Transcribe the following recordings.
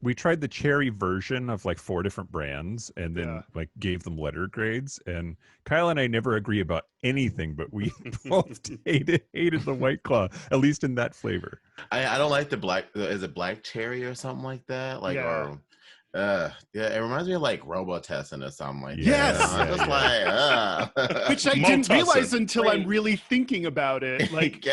we tried the cherry version of like 4 different brands and then like gave them letter grades. And Kyle and I never agree about anything, but we both hated the White Claw, at least in that flavor. I don't like the black. Is it black cherry or something like that? Like it reminds me of like Robitussin or something like that. I'm just like which I didn't realize until I'm really thinking about it. Like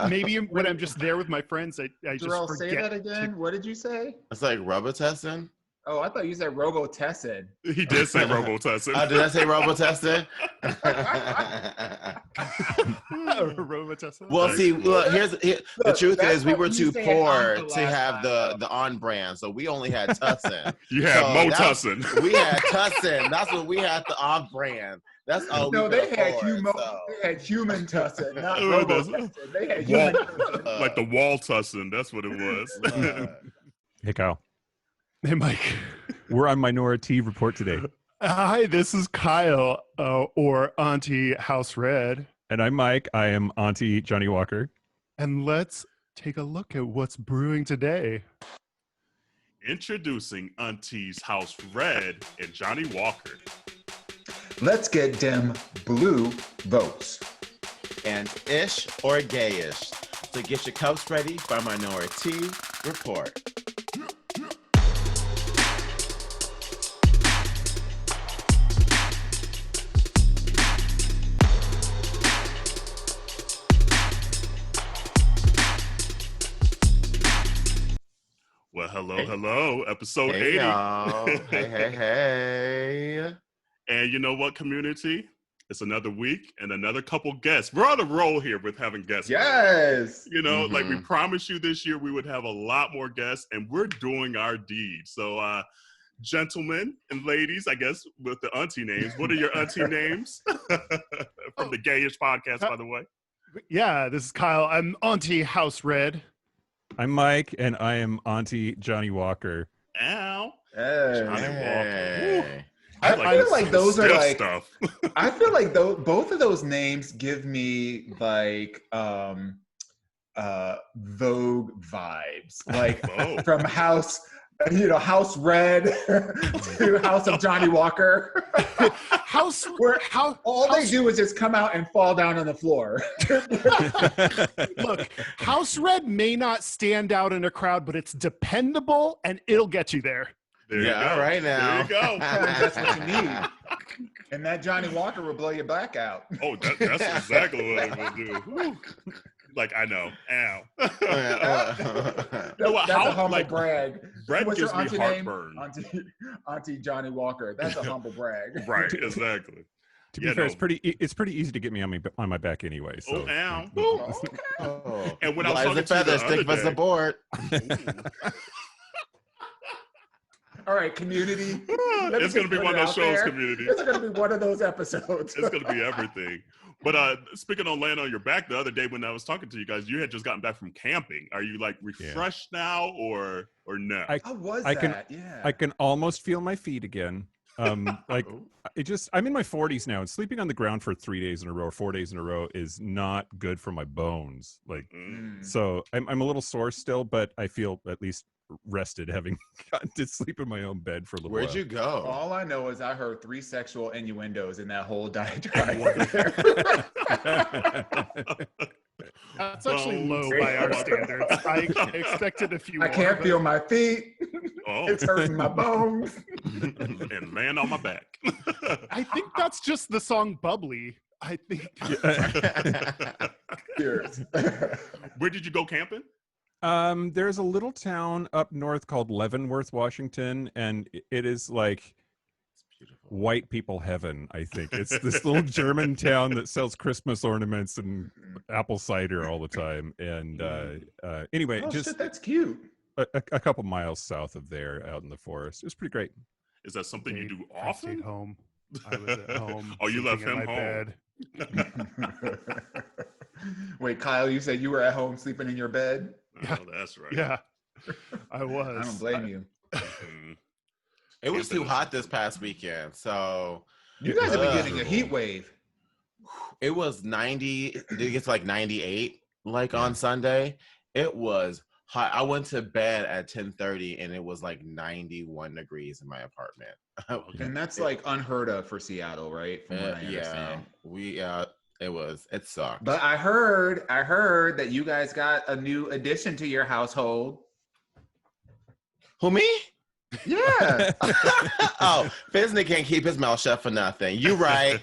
maybe when I'm just there with my friends, I just forget. Say that again. What did you say? It's like Robitussin. Oh, I thought you said Robotessin. He did say Robotessin. Did I say Robotessin? Robotessin. Well, see, the truth is we were too poor to have the on brand, so we only had Tussin. You had Motussin. We had Tussin. That's what we had, the on brand. That's all. No, they had human Tussin, not Robotussin. They had human Tussin. Like the wall Tussin. That's what it was. Hey, Kyle. Hey, Mike. We're on Minority Report today. Hi, this is Kyle, or Auntie House Red. And I'm Mike. I am Auntie Johnny Walker. And let's take a look at what's brewing today. Introducing Auntie's House Red and Johnny Walker. Let's get Dem Blue Votes. And ish or gayish. So get your cups ready for Minority Report. Well, hello, episode 80. Hey. And you know what, community? It's another week and another couple guests. We're on a roll here with having guests. Yes. You know, like we promised you this year, we would have a lot more guests, and we're doing our deed. So, gentlemen and ladies, I guess, with the auntie names, what are your auntie names? From the Gayish Podcast, by the way. Yeah, this is Kyle. I'm Auntie House Red. I'm Mike, and I am Auntie Johnny Walker. Ow. Hey. Johnny Walker. I feel like those are like stuff. I feel like both of those names give me like Vogue vibes. Like from House Red to House of Johnny Walker. They do is just come out and fall down on the floor. Look, House Red may not stand out in a crowd, but it's dependable and it'll get you there. There you go. All right now. There you go. That's what you need. And that Johnny Walker will blow your back out. Oh, that's exactly what it will do. Woo. Like, I know. Ow. That's a humble brag. Brett What's gives your me auntie heartburn. name? Auntie Johnny Walker. That's a humble brag. Right, exactly. To be fair, it's pretty easy to get me on my back anyway. So. Oh, ow. Oh. And when I was talking to feathers, you the thick other as day, the board. All right, community. It's going to be one of those shows, community. It's going to be one of those episodes. It's going to be everything. But speaking on laying on your back, the other day when I was talking to you guys, you had just gotten back from camping. Are you like refreshed now or no? I can almost feel my feet again. I'm in my 40s now, and sleeping on the ground for 3 days in a row or 4 days in a row is not good for my bones. So I'm a little sore still, but I feel at least rested having gotten to sleep in my own bed for a little while. Where'd you go? All I know is I heard 3 sexual innuendos in that whole diatribe. That's actually low by our standards. I expected a few more. I can't feel my feet. It's hurting my bones. And land on my back. I think that's just the song Bubbly. I think. Cheers. Where did you go camping? There's a little town up north called Leavenworth, Washington, and it is like white people heaven, I think. It's this little German town that sells Christmas ornaments and apple cider all the time. And anyway, that's cute. A couple miles south of there, out in the forest. It was pretty great. Is that something you do I often? stayed home. I was at home. Oh, you left him home. Bed. Wait, Kyle, you said you were at home sleeping in your bed? Oh, that's right. Yeah, I was. I don't blame you. It was too hot this past weekend, so you guys have been getting a heat wave. It was 90. It gets like 98, like on Sunday. It was hot. I went to bed at 10:30 and it was like 91 degrees in my apartment. And that's like unheard of for Seattle, right? From what I understand. It sucked. But I heard that you guys got a new addition to your household. Who, me? Yeah. Oh, Fizney can't keep his mouth shut for nothing. You right.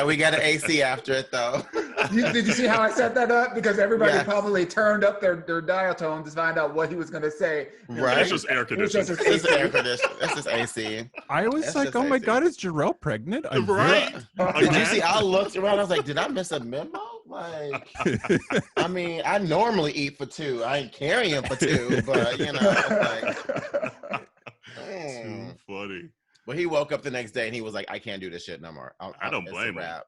We got an AC after it though. Did you see how I set that up? Because everybody probably turned up their dial tone to find out what he was going to say. Right. That's just air conditioning. It's air conditioning. That's just AC. I was like, oh my God, is Jarrell pregnant? Right. Did you see? I looked around. I was like, did I miss a memo? Like, I mean, I normally eat for two. I ain't carrying for two, but you know, like, too funny. But he woke up the next day and he was like, I can't do this shit no more. I don't blame him.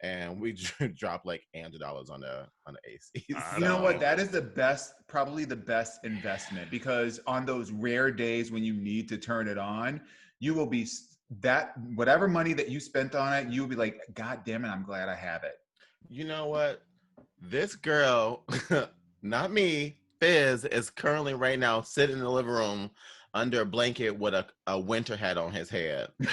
And we dropped like $100 on the AC. You know what? That is probably the best investment, because on those rare days when you need to turn it on, you will be whatever money that you spent on it, you'll be like, God damn it, I'm glad I have it. You know what? This girl, not me, Fizz, is currently right now sitting in the living room under a blanket with a winter hat on his head. I'm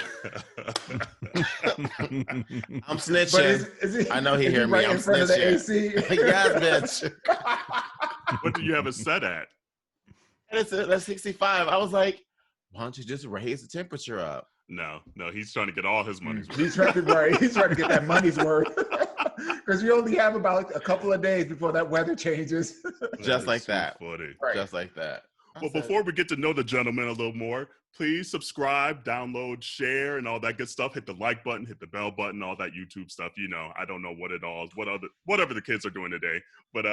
snitching. I know he hear me. I'm in front snitching. of the AC? Yes, bitch. What do you have it set at? It's at 65. I was like, why don't you just raise the temperature up? No, he's trying to get all his money's worth. He's trying to get that money's worth. Because you only have about a couple of days before that weather changes. Just like that. Funny. Right. Just like that. Well, before we get to know the gentleman a little more, please subscribe, download, share, and all that good stuff. Hit the like button, hit the bell button, all that YouTube stuff. You know, I don't know what it all is, whatever the kids are doing today. But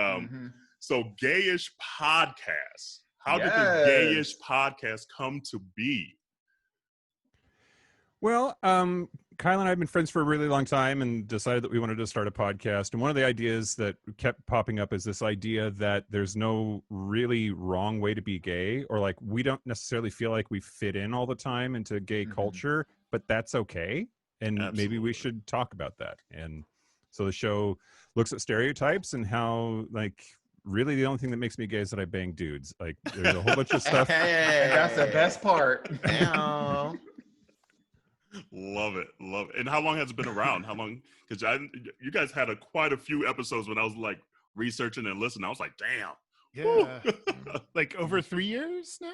so Gayish Podcast. How did the Gayish Podcast come to be? Well, Kyle and I have been friends for a really long time and decided that we wanted to start a podcast. And one of the ideas that kept popping up is this idea that there's no really wrong way to be gay, or like we don't necessarily feel like we fit in all the time into gay culture, but that's okay. And maybe we should talk about that. And so the show looks at stereotypes and how, like, really the only thing that makes me gay is that I bang dudes. Like, there's a whole bunch of stuff. And that's the best part. Love it. And how long has it been around? How long? Because you guys had quite a few episodes when I was like researching and listening. I was like, damn. Yeah. Like over 3 years now?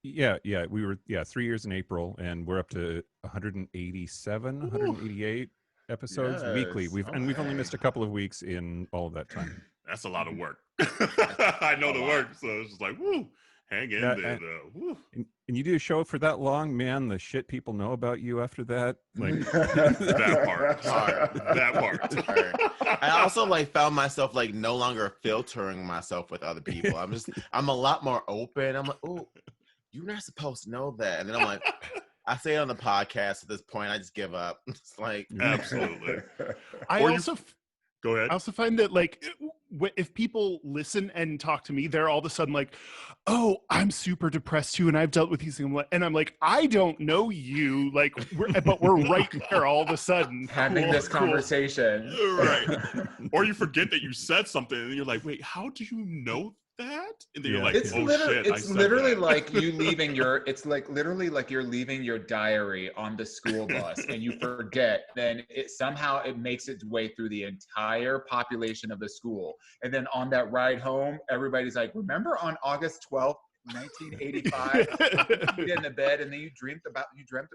Yeah. We were 3 years in April, and we're up to 187, 188 episodes weekly. We've only missed a couple of weeks in all of that time. That's a lot of work. I know the work, so it's just like, woo. Hang in there, though. And you do a show for that long, man, the shit people know about you after that. Like that part. I also like found myself like no longer filtering myself with other people. I'm a lot more open. I'm like, oh, you're not supposed to know that. And then I'm like, I say it on the podcast at this point, I just give up. It's like, absolutely. Go ahead. I also find that, like, if people listen and talk to me, they're all of a sudden like, oh, I'm super depressed too, and I've dealt with these things. And I'm like, I don't know you, like, but we're right there all of a sudden. Having this conversation. Right. Or you forget that you said something, and you're like, wait, how do you know that? And then you're like, it's literally like you leaving it's like literally like you're leaving your diary on the school bus and you forget, then it makes its way through the entire population of the school, and then on that ride home everybody's like, remember on August 12th 1985 you get in the bed and then you dreamt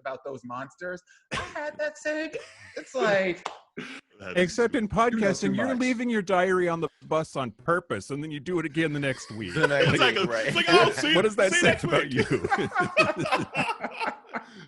about those monsters. I had that same. It's like, except in podcasting, you're leaving your diary on the bus on purpose, and then you do it again the next week. What does that say about you?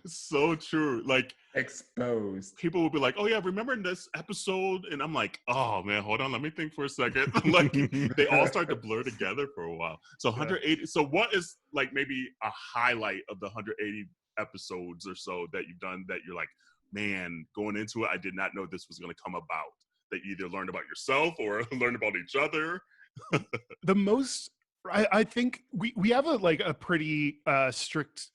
So true. Like, exposed. People will be like, oh yeah, remember in this episode? And I'm like, oh man, hold on, let me think for a second. Like, they all start to blur together for a while. So 180. So what is like maybe a highlight of the 180 episodes or so that you've done that you're like, man, going into it, I did not know this was going to come about? That you either learned about yourself or learned about each other? The most, I think we have a pretty strict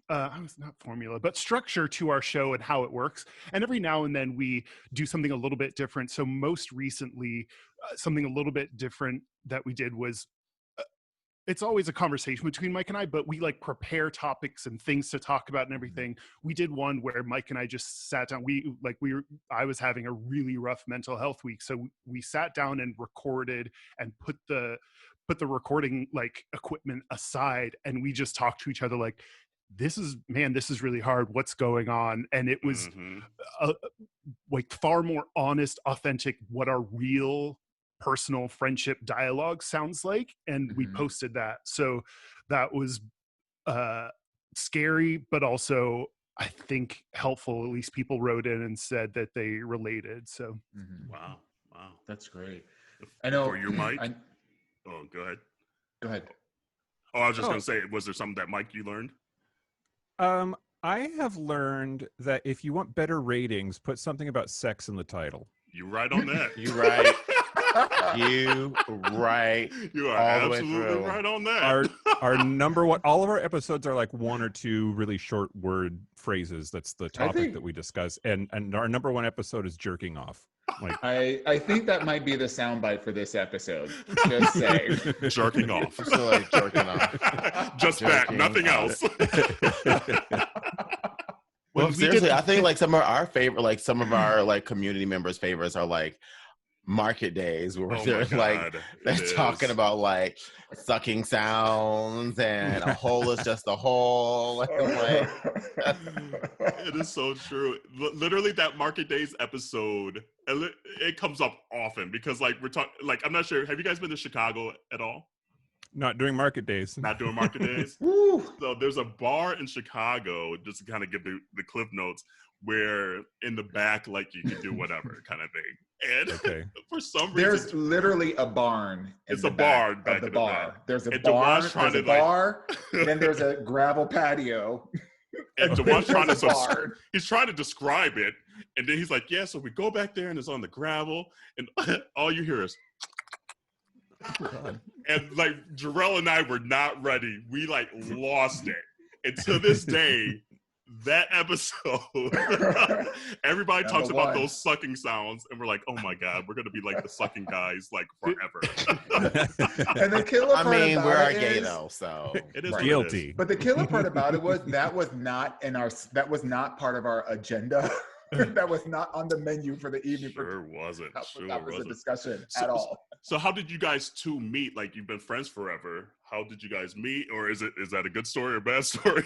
not formula, but structure to our show and how it works. And every now and then we do something a little bit different. So most recently, something a little bit different that we did was it's always a conversation between Mike and I, but we like prepare topics and things to talk about and everything. We did one where Mike and I just sat down. I was having a really rough mental health week. So we sat down and recorded and put the recording like equipment aside. And we just talked to each other like, this is really hard. What's going on? And it was like far more honest, authentic, what our real personal friendship dialogue sounds like. And we posted that. So that was scary, but also I think helpful. At least people wrote in and said that they related. So Wow. That's great. I know. For your mic? Oh, go ahead. Go ahead. Oh, I was just going to say, was there something that, Mike, you learned? I have learned that if you want better ratings, put something about sex in the title. You right on that. You right. You right. You are all the way absolutely through. right on that. Our number one, all of our episodes are like one or two really short word phrases. That's the topic that we discuss. And our number one episode is jerking off. Like, I think that might be the soundbite for this episode. Just saying. Jerking off. I feel like jerking off. Just that, nothing else. Well, seriously, I think like some of our favorite, like some of our like community members' favorites are like market days where they're like they're talking about like sucking sounds and a hole is just a hole. Like, it is so true. Literally, that market days episode, it comes up often because like we're talking. Like I'm not sure. Have you guys been to Chicago at all? not during market days. Not during market days. So there's a bar in Chicago, just to kind of give the cliff notes, where in the back, like you can do whatever kind of thing. And for some reason, there's literally a barn. It's a bar back of the in bar. There's a and barn. Dewan's There's a bar. Then there's a gravel patio. And Dewan's he's trying to describe it, and then he's like, "Yeah, so we go back there, and it's on the gravel, and all you hear is." Oh, God. And like Jarrell and I were not ready. We like lost it. And to this day, that episode, everybody talks about those sucking sounds, and we're like, "Oh my God, we're gonna be like the sucking guys like forever." And the killer part we about are it gay is, though, so it is guilty. But the killer part about it was that was not part of our agenda. That was not on the menu for the evening. Sure wasn't. That was a discussion at all. So how did you guys two meet? Like, you've been friends forever. How did you guys meet? Or is that a good story or bad story?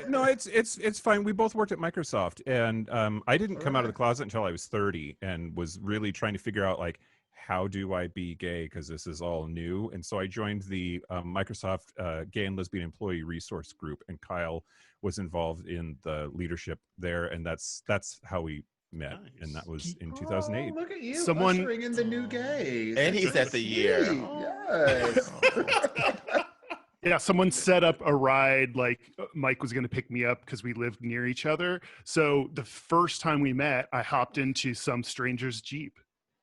No, it's fine. We both worked at Microsoft, and I didn't come out of the closet until I was 30, and was really trying to figure out like, how do I be gay? Because this is all new. And so I joined the Microsoft Gay and Lesbian Employee Resource Group, and Kyle was involved in the leadership there, and that's how we met. Nice. And that was in 2008. Look at you, Someone ushering in the new gays. And he set the year. Yes. Yeah, someone set up a ride, like Mike was going to pick me up because we lived near each other. So the first time we met, I hopped into some stranger's Jeep,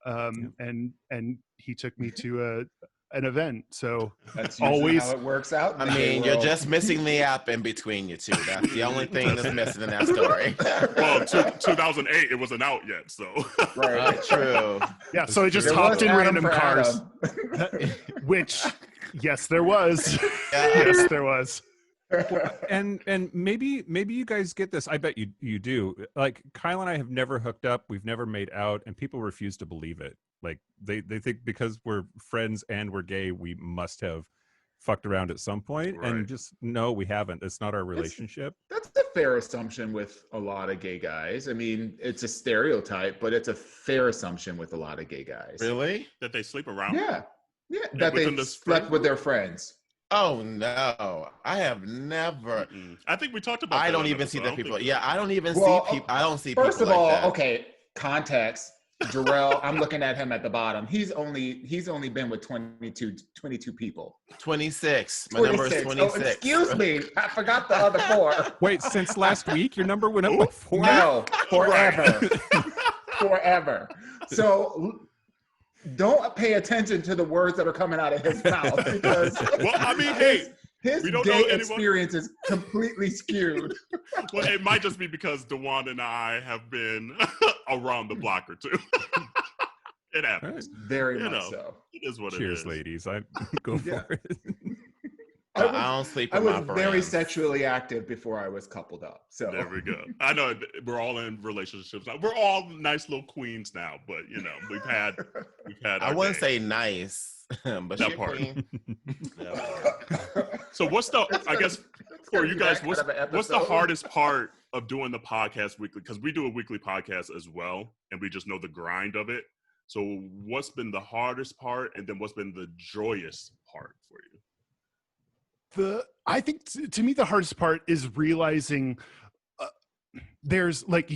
and he took me to an event. So that's always how it works out. I mean, you're just missing the app in between you two. That's the only thing that's missing in that story. Well, 2008, it wasn't out yet, so. Right, true. Yeah, so I just hopped in random cars. Which, yes, there was. Yes, there was. And maybe you guys get this. I bet you do. Like, Kyle and I have never hooked up. We've never made out, and people refuse to believe it. Like they think because we're friends and we're gay, we must have fucked around at some point. Right. And just no, we haven't. It's not our relationship. That's a fair assumption with a lot of gay guys. I mean, it's a stereotype, but it's a fair assumption with a lot of gay guys. Really? That they sleep around? Yeah. That they slept with their friends. Oh no, I have never. I think we talked about. I don't even see the people. Yeah, I don't even see people. I don't see. First people of all, like that. Okay, context. Jarrell, I'm looking at him at the bottom. He's only been with 22 people. 26. My number is 26. Oh, excuse me, I forgot the other 4. Wait, since last week, your number went up by 4? No, forever, forever. So don't pay attention to the words that are coming out of his mouth, because well, I mean, hey. His gay experience is completely skewed. Well, it might just be because Dewan and I have been around the block or two. It happens. Very much so. It is what Cheers, it is. ladies. I go for it. I don't sleep I with was my very friends. sexually active before I was coupled up. So There we go. I know we're all in relationships now. We're all nice little queens now, but we've had I our wouldn't day. say nice, but That she a part. queen. That part. So what's the I guess for you guys, what's the episode. hardest part of doing the podcast weekly? Because we do a weekly podcast as well, and we just know the grind of it. So what's been the hardest part, and then what's been the joyous part for you? I think to me the hardest part is realizing there's like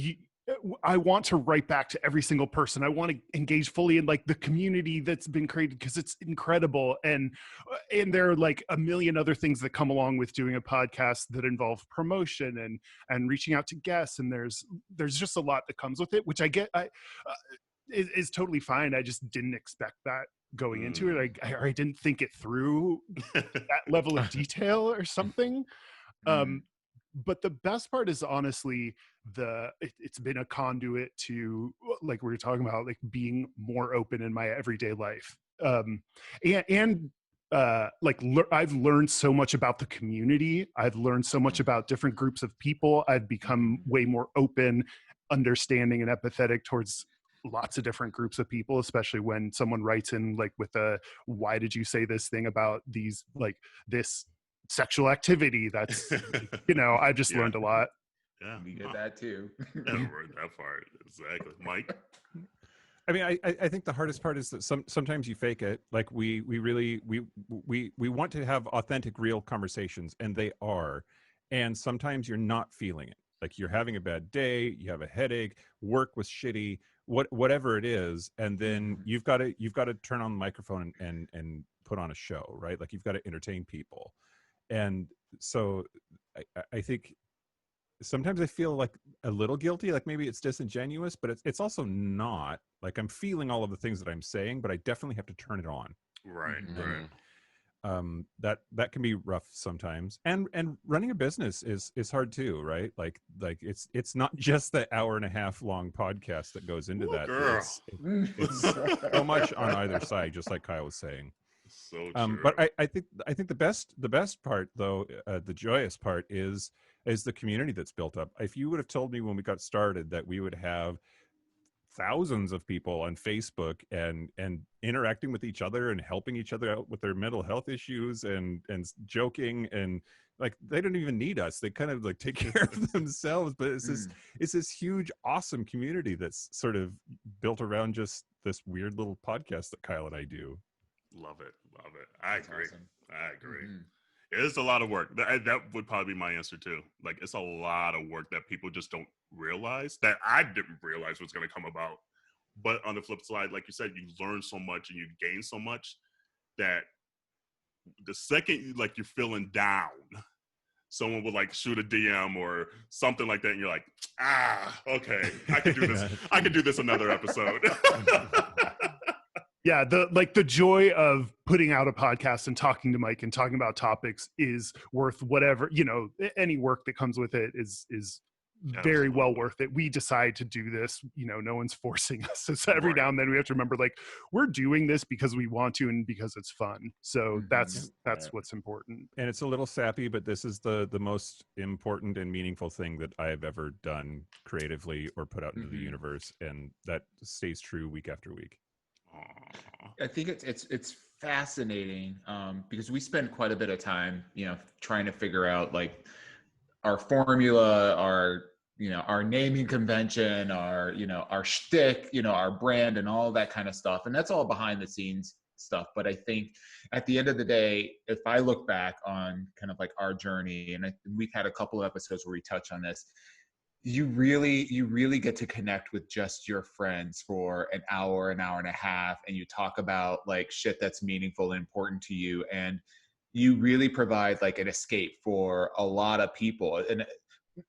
I want to write back to every single person. I want to engage fully in like the community that's been created because it's incredible, and there are like a million other things that come along with doing a podcast that involve promotion and reaching out to guests, and there's just a lot that comes with it, which I get is totally fine. I just didn't expect that going into it. I didn't think it through that level of detail or something. But the best part is honestly it's been a conduit to, like we were talking about, like being more open in my everyday life. I've learned so much about the community. I've learned so much about different groups of people. I've become way more open, understanding, and empathetic towards lots of different groups of people, especially when someone writes in like with why did you say this thing about these, like this sexual activity? That's, I just learned a lot. Yeah, we get that too. Never heard that part. Exactly. Mike? I mean, I think the hardest part is that sometimes you fake it. Like we really want to have authentic, real conversations, and they are. And sometimes you're not feeling it. Like you're having a bad day, you have a headache, work was shitty, whatever it is, and then you've got to turn on the microphone and put on a show, right? Like you've got to entertain people. And so I think sometimes I feel like a little guilty, like maybe it's disingenuous, but it's also not. Like I'm feeling all of the things that I'm saying, but I definitely have to turn it on. Right, Mhm. right. That can be rough sometimes, and running a business is hard too, right? Like it's not just the hour and a half long podcast that goes into that. Girl. It's so much on either side, just like Kyle was saying. So true. But I think the best part though, the joyous part is the community that's built up. If you would have told me when we got started that we would have thousands of people on Facebook and interacting with each other and helping each other out with their mental health issues and joking, and like they don't even need us, they kind of like take care of themselves, but it's this huge awesome community that's sort of built around just this weird little podcast that Kyle and I do. Love it. I agree. Awesome. I agree. It's a lot of work. That would probably be my answer too. Like it's a lot of work that people just don't realize, that I didn't realize was going to come about. But on the flip side, like you said, you learn so much and you gain so much that the second you're feeling down, someone will like shoot a DM or something like that, and you're like, okay, I can do this. I can do this another episode. Yeah, the joy of putting out a podcast and talking to Mike and talking about topics is worth whatever, any work that comes with it is very well worth it. We decide to do this, no one's forcing us. So every now and then we have to remember, like, we're doing this because we want to and because it's fun. So that's what's important. And it's a little sappy, but this is the most important and meaningful thing that I've ever done creatively or put out into the universe, and that stays true week after week. I think it's fascinating because we spend quite a bit of time, trying to figure out like our formula, our naming convention, our shtick, our brand, and all that kind of stuff, and that's all behind the scenes stuff. But I think at the end of the day, if I look back on kind of like our journey, and we've had a couple of episodes where we touch on this. You really get to connect with just your friends for an hour and a half, and you talk about like shit that's meaningful and important to you, and you really provide like an escape for a lot of people, and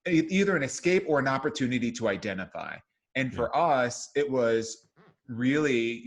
either an escape or an opportunity to identify. And for us, it was really,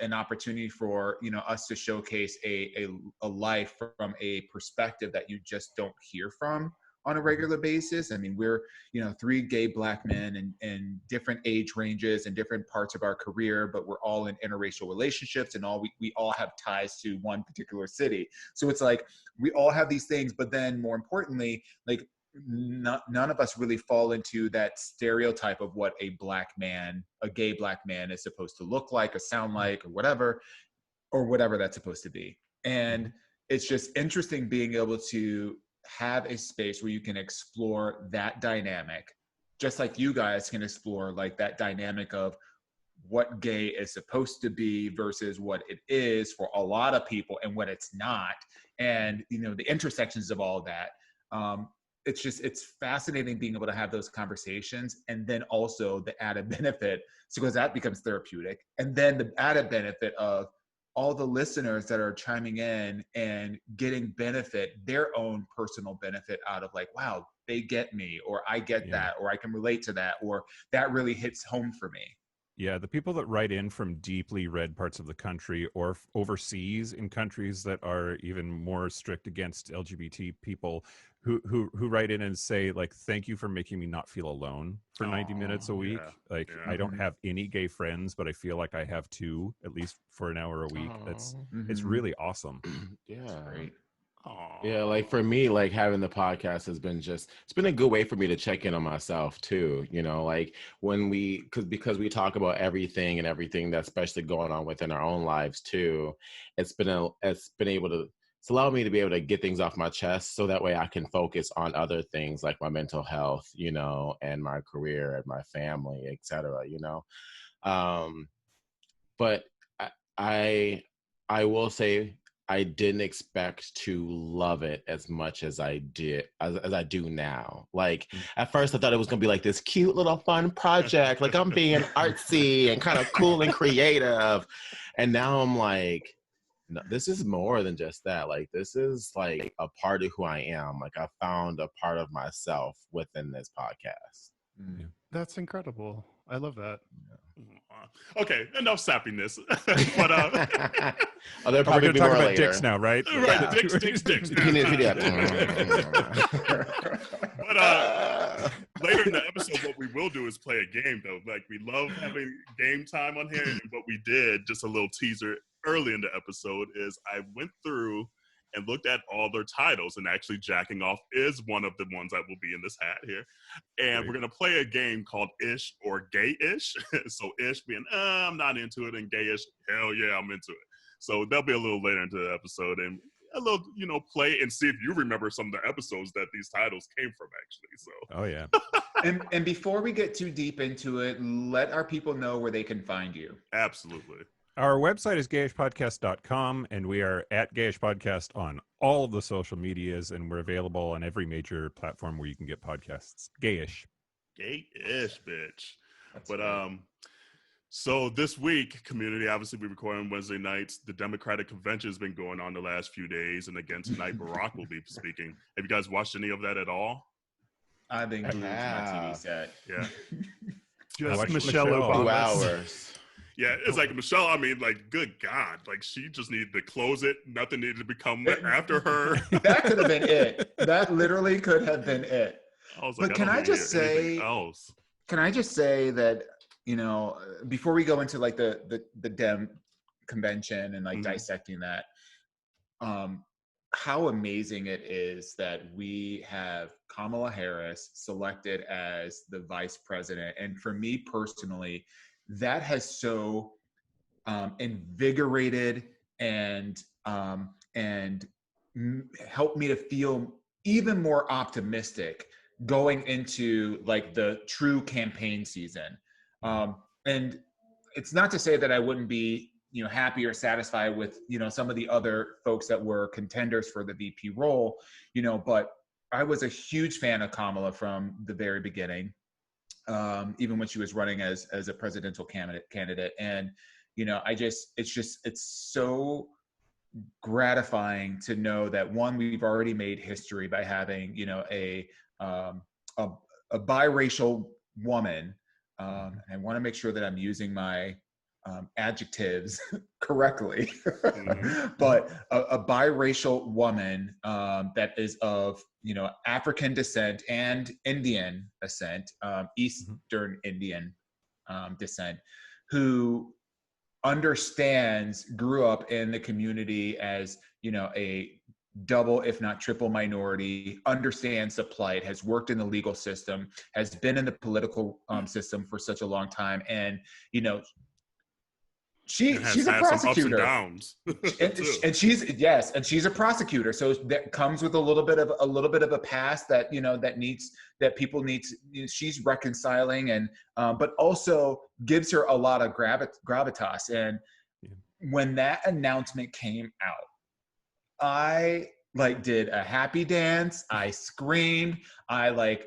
an opportunity for, us to showcase a life from a perspective that you just don't hear from on a regular basis. I mean, we're, you know, 3 gay Black men in different age ranges and different parts of our career, but we're all in interracial relationships, and we all have ties to one particular city. So it's like, we all have these things, but then more importantly, like, none of us really fall into that stereotype of what a Black man, a gay Black man, is supposed to look like or sound like, or whatever that's supposed to be. And it's just interesting being able to have a space where you can explore that dynamic, just like you guys can explore like that dynamic of what gay is supposed to be versus what it is for a lot of people and what it's not. And, you know, the intersections of all that. It's fascinating being able to have those conversations, and then also the added benefit, because that becomes therapeutic. And then the added benefit of all the listeners that are chiming in and getting their own personal benefit out of like, wow, they get me, or I get that, or I can relate to that, or that really hits home for me. Yeah, the people that write in from deeply red parts of the country or overseas in countries that are even more strict against LGBT people who write in and say, like, thank you for making me not feel alone for 90 minutes a week. I don't have any gay friends, but I feel like I have 2, at least for an hour a week. It's really awesome. Yeah. That's great. Yeah, like for me, like having the podcast has been it's been a good way for me to check in on myself too, you know, like when because we talk about everything that's especially going on within our own lives too. It's allowed me to be able to get things off my chest, so that way I can focus on other things like my mental health, you know, and my career and my family, etc., you know. But I will say, I didn't expect to love it as much as I did, as I do now. Like, at first I thought it was going to be like this cute little fun project. Like, I'm being artsy and kind of cool and creative. And now I'm like, no, this is more than just that. Like, this is like a part of who I am. Like, I found a part of myself within this podcast. That's incredible. I love that. Okay, enough sappiness. But we're going to talk about dicks now, right? Right, yeah. Dicks. You need to do that. But later in the episode, what we will do is play a game, though. Like, we love having game time on here, and what we did, just a little teaser early in the episode, is I went through and looked at all their titles, and actually Jacking Off is one of the ones that will be in this hat here. And we're going to play a game called Ish or Gay-ish. So Ish being, I'm not into it, and Gay-ish, hell yeah, I'm into it. So that'll be a little later into the episode, and a little, you know, play and see if you remember some of the episodes that these titles came from, actually. So. Oh, yeah. And before we get too deep into it, let our people know where they can find you. Absolutely. Our website is gayishpodcast.com, and we are at Gayish Podcast on all of the social medias, and we're available on every major platform where you can get podcasts. Gayish. Gayish, bitch. But so this week, community, obviously we record on Wednesday nights. The Democratic Convention has been going on the last few days, and again tonight Barack will be speaking. Have you guys watched any of that at all? I've been glued to my TV set. Yeah. Just Michelle Obama. 2 hours. Yeah, it's like Michelle, I mean, like, good God. Like, she just needed to close it. Nothing needed to become after her. That could have been it. That literally could have been it. But can I just say that, you know, before we go into like the Dem convention and like dissecting that, how amazing it is that we have Kamala Harris selected as the vice president. And for me personally, that has so invigorated and helped me to feel even more optimistic going into like the true campaign season. And it's not to say that I wouldn't be, you know, happy or satisfied with, you know, some of the other folks that were contenders for the VP role, you know, but I was a huge fan of Kamala from the very beginning. Even when she was running as a presidential candidate. And, you know, it's so gratifying to know that, one, we've already made history by having, you know, a biracial woman. And I want to make sure that I'm using my adjectives correctly, but a biracial woman that is of, African descent and Indian descent, Eastern Indian descent, who grew up in the community as, a double, if not triple minority, understands the plight, has worked in the legal system, has been in the political system for such a long time. And, she's a prosecutor. Some ups and downs. and she's a prosecutor. So that comes with a little bit of a past that, that people need to, she's reconciling, and but also gives her a lot of gravitas. And when that announcement came out, I did a happy dance. I screamed. I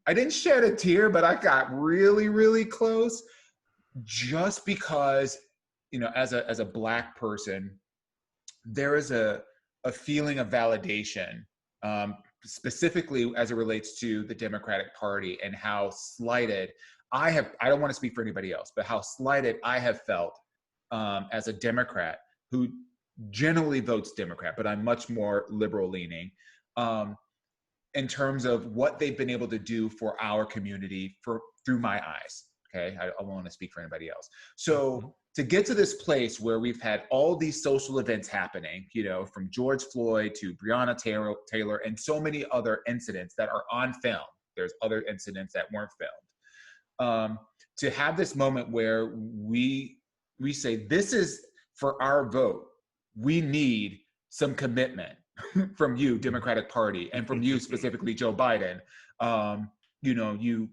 didn't shed a tear, but I got really, really close, just because, as a Black person, there is a feeling of validation, specifically as it relates to the Democratic Party, and how slighted I don't want to speak for anybody else, but how slighted I have felt as a Democrat who generally votes Democrat, but I'm much more liberal leaning, in terms of what they've been able to do for our community through my eyes. Okay. I don't want to speak for anybody else. So to get to this place where we've had all these social events happening, from George Floyd to Breonna Taylor and so many other incidents that are on film. There's other incidents that weren't filmed. To have this moment where we say, this is for our vote. We need some commitment from you, Democratic Party, and from you specifically, Joe Biden. You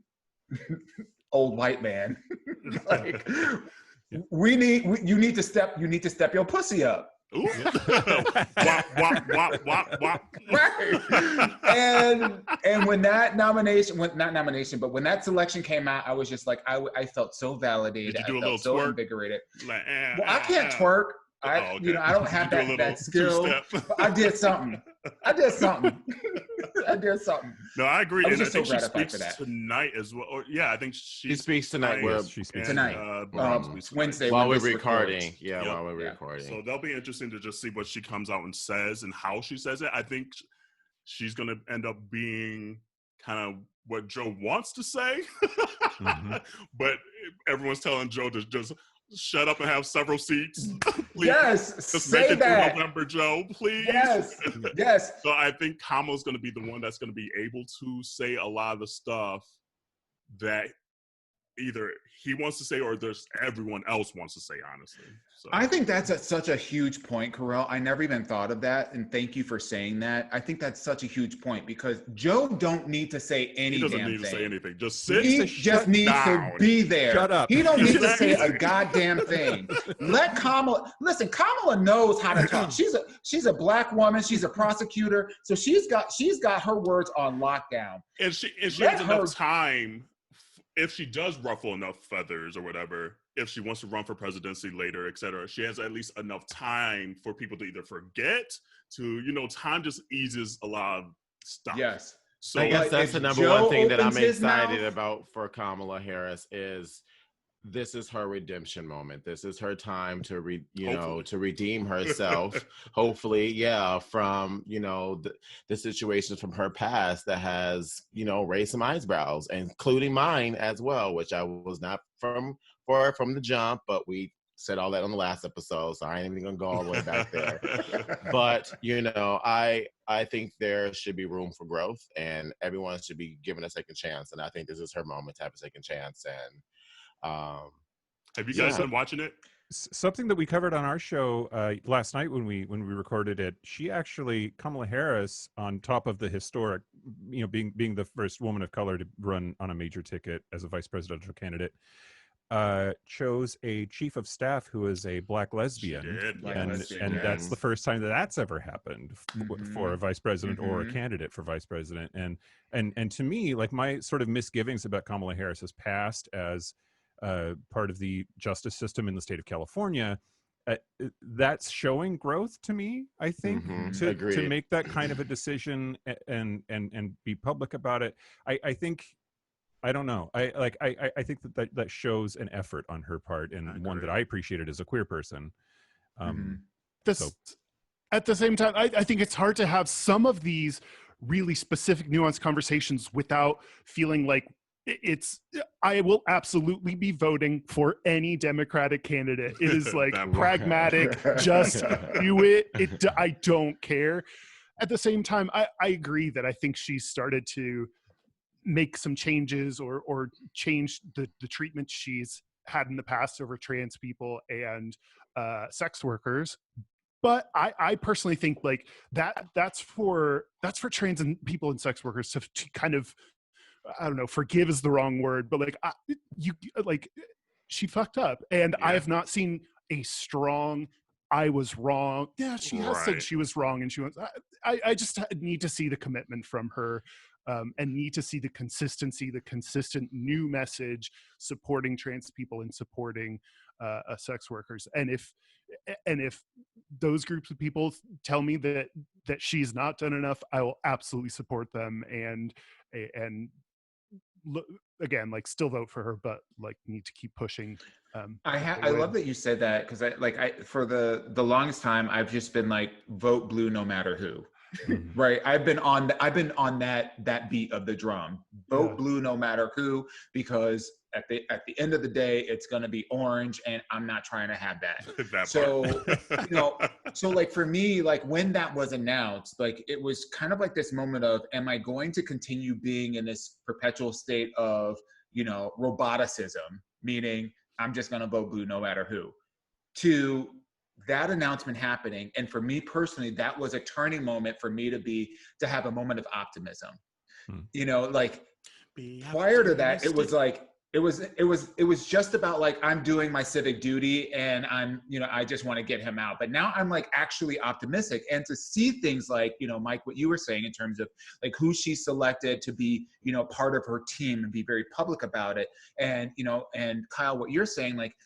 old white man. You need to step your pussy up. Ooh. Wop, wop, wop, wop, wop. Right. And when that when that selection came out, I was just like, I felt so validated. Did you do I a felt little so twerk? Invigorated. Like, I can't twerk. Okay. I don't have that skill. But I did something. No, I agree. I was And just I think so she gratified speaks for that. tonight as well. Or, yeah, I think she speaks tonight. She speaks tonight. Wednesday. While when we're this recording. records. Yeah, Yep. while we're recording. So that'll be interesting to just see what she comes out and says and how she says it. I think she's going to end up being kind of what Joe wants to say. But everyone's telling Joe to just shut up and have several seats. Please. Yes, just say make it that. through November, Joe, please. Yes. So I think Kamala's going to be the one that's going to be able to say a lot of the stuff that either he wants to say or there's everyone else wants to say, honestly. So. I think that's such a huge point, Carell. I never even thought of that, and thank you for saying that. I think that's such a huge point because Joe don't need to say any he doesn't damn need thing. to say anything. Just sit. He just needs to be there. Shut up. He don't need to say a goddamn thing. Let Kamala listen. Kamala knows how to talk. She's a Black woman. She's a prosecutor, so she's got her words on lockdown. And she has enough time. If she does ruffle enough feathers or whatever, if she wants to run for presidency later, et cetera, she has at least enough time for people to either forget time just eases a lot of stuff. Yes. So I guess that's the number one thing that I'm excited about for Kamala Harris is this is her redemption moment. This is her time to redeem herself. Hopefully, from the situations from her past that has raised some eyebrows, including mine as well, which I was not from the jump, but we said all that on the last episode, so I ain't even gonna go all the way back there. But I think there should be room for growth, and everyone should be given a second chance. And I think this is her moment to have a second chance. And have you guys been watching it? Something that we covered on our show last night when we recorded it, Kamala Harris, on top of the historic, being the first woman of color to run on a major ticket as a vice presidential candidate, chose a chief of staff who is a Black lesbian, and that's the first time that's ever happened for a vice president or a candidate for vice president. And to me, like, my sort of misgivings about Kamala Harris's past as part of the justice system in the state of California, that's showing growth to me. I think to make that kind of a decision and be public about it. I think I don't know. I think that shows an effort on her part, and one that I appreciated as a queer person. This, at the same time, I think it's hard to have some of these really specific, nuanced conversations without feeling like I will absolutely be voting for any Democratic candidate. It is like pragmatic, just do it. I don't care. At the same time, I agree that I think she's started to make some changes or change the treatment she's had in the past over trans people and sex workers. But I personally think like that's for trans and people and sex workers to kind of, I don't know, forgive is the wrong word, but she fucked up, and I have not seen a strong I was wrong. Yeah, she has said she was wrong, and she wants. I just need to see the commitment from her, and need to see the consistency, the consistent new message supporting trans people and supporting sex workers. And if those groups of people tell me that she's not done enough, I will absolutely support them and again, like, still vote for her, but like need to keep pushing. I love that you said that, because I for the longest time I've just been like, vote blue no matter who. Right, I've been on that beat of the drum. Vote blue no matter who, because at the end of the day it's going to be orange, and I'm not trying to have that. So like for me, like when that was announced, like it was kind of like this moment of, am I going to continue being in this perpetual state of, roboticism, meaning I'm just going to vote blue no matter who, to that announcement happening. And for me personally, that was a turning moment for me to have a moment of optimism. Like prior to that, it was like, it was just about like, I'm doing my civic duty and I'm, I just want to get him out. But now I'm like actually optimistic, and to see things like, Mike, what you were saying in terms of like who she selected to be, part of her team and be very public about it. And, and Kyle, what you're saying, like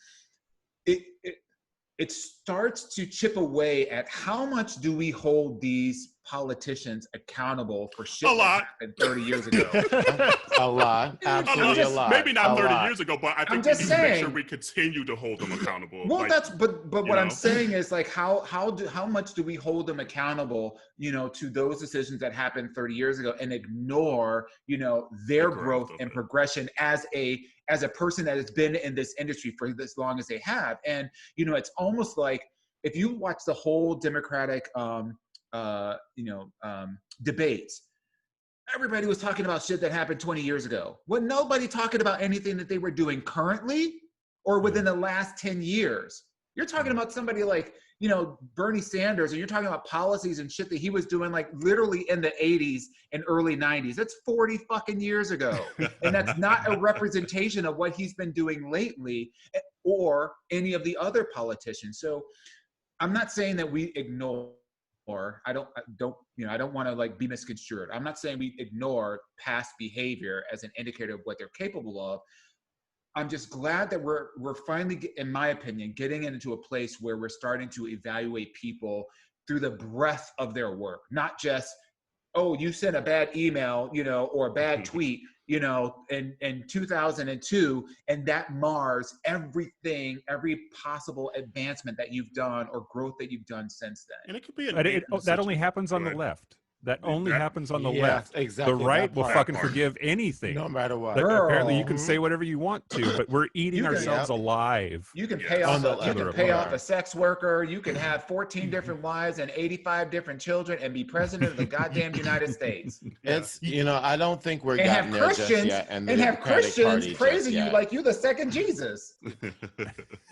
it starts to chip away at how much do we hold these politicians accountable for shit that happened 30 years ago. A lot. Absolutely a lot. Maybe not 30 years ago, but I think we need to make sure we continue to hold them accountable. Well, like, but what I'm saying is like how much do we hold them accountable, to those decisions that happened 30 years ago, and ignore, their growth and progression as a person that has been in this industry for as long as they have. And, it's almost like if you watch the whole Democratic, debates, everybody was talking about shit that happened 20 years ago. Well, nobody talking about anything that they were doing currently or within the last 10 years. You're talking about somebody like, Bernie Sanders, and you're talking about policies and shit that he was doing like literally in the 80s and early 90s. That's 40 fucking years ago. And that's not a representation of what he's been doing lately or any of the other politicians. So I'm not saying that we ignore, I don't want to like be misconstrued. I'm not saying we ignore past behavior as an indicator of what they're capable of. I'm just glad that we're finally, in my opinion, getting into a place where we're starting to evaluate people through the breadth of their work, not just, oh, you sent a bad email, or a bad tweet, in 2002, and that mars everything, every possible advancement that you've done or growth that you've done since then. And it could be that only happens on the left. That only happens on the left. Exactly. The right will fucking forgive anything. No matter what. Apparently you can say whatever you want to, but we're eating ourselves alive. You can pay off a sex worker. You can have 14 different wives and 85 different children and be president of the goddamn United States. It's, I don't think we're getting there just yet. And have Christians praising you like you're the second Jesus.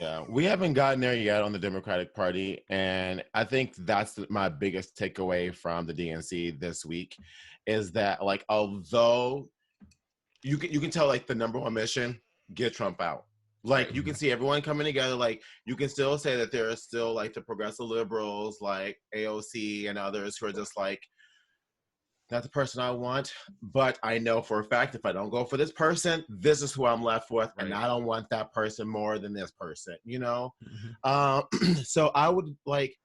Yeah, we haven't gotten there yet on the Democratic Party. And I think that's my biggest takeaway from the DNC this week, is that like, although you can tell like the number one mission, get Trump out. Like you can see everyone coming together. Like you can still say that there are still like the progressive liberals like AOC and others who are just like, not the person I want, but I know for a fact if I don't go for this person, this is who I'm left with, and I don't want that person more than this person, So I would like,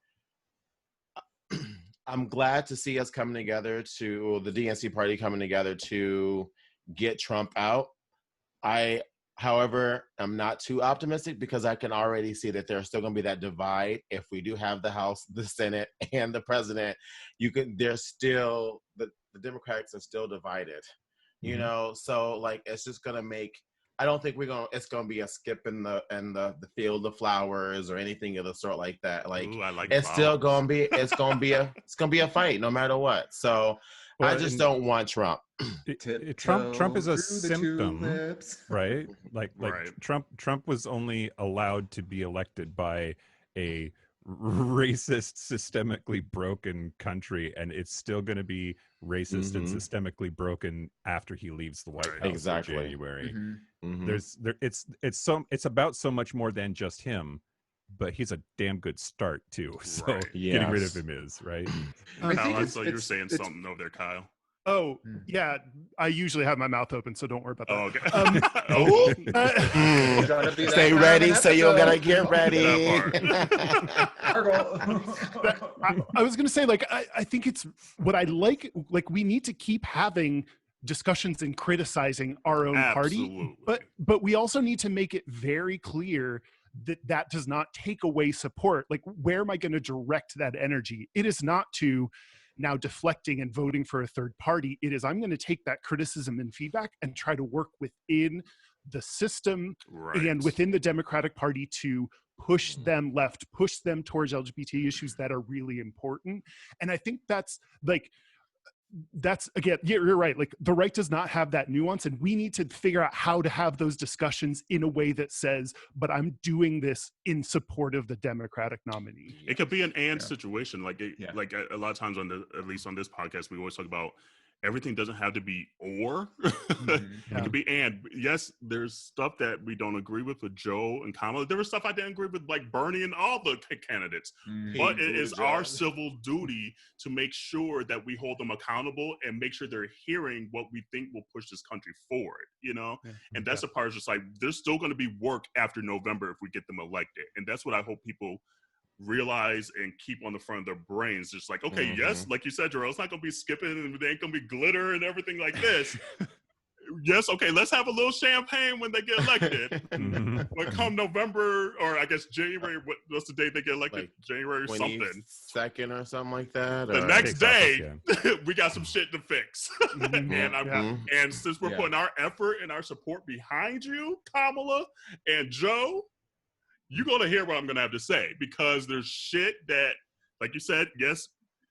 I'm glad to see us coming together, to the DNC party coming together to get Trump out. However, I'm not too optimistic because I can already see that there's still going to be that divide. If we do have the House, the Senate, and the president, there's still the Democrats are still divided, you know. So like, it's just going to make. I don't think it's going to be a skip in the field of flowers or anything of the sort like that. Like, ooh, I like it's flowers. still going to be a fight no matter what. So Well, I just don't want Trump. Trump is a symptom, right? Like Right. Trump was only allowed to be elected by a racist, systemically broken country, and it's still going to be racist and systemically broken after he leaves the White House Exactly. in January. Mm-hmm. It's about so much more than just him, but he's a damn good start too. So Right. getting rid of him is right. Kyle, I saw you were saying something over there, Kyle. Oh, yeah. I usually have my mouth open, so don't worry about that. Oh, okay. Stay ready, so you're gonna get ready. I was gonna say, like, I think it's what I like we need to keep having discussions and criticizing our own party, but we also need to make it very clear that does not take away support. Like, where am I going to direct that energy? It is not to now deflecting and voting for a third party. It is, I'm going to take that criticism and feedback and try to work within the system and within the Democratic Party to push them left, push them towards LGBT issues that are really important. And I think that's again, yeah, you're right. Like, the right does not have that nuance, and we need to figure out how to have those discussions in a way that says, but I'm doing this in support of the Democratic nominee. It could be an and situation. Like a lot of times at least on this podcast, we always talk about everything doesn't have to be or. It could be and. Yes, there's stuff that we don't agree with Joe and Kamala. There was stuff I didn't agree with, like Bernie and all the candidates. But it is our civil duty to make sure that we hold them accountable and make sure they're hearing what we think will push this country forward, you know? And that's the part, is just like, there's still going to be work after November if we get them elected. And that's what I hope people realize and keep on the front of their brains. Just like, okay, yes, like you said, Jarrell, it's not gonna be skipping and there ain't gonna be glitter and everything like this. Yes, okay, let's have a little champagne when they get elected. But come November, or I guess January, what's the date they get elected? Like January something. 22nd or something like that. The next day, we got some shit to fix. And since we're putting our effort and our support behind you, Kamala and Joe, you're going to hear what I'm going to have to say, because there's shit that, like you said, yes,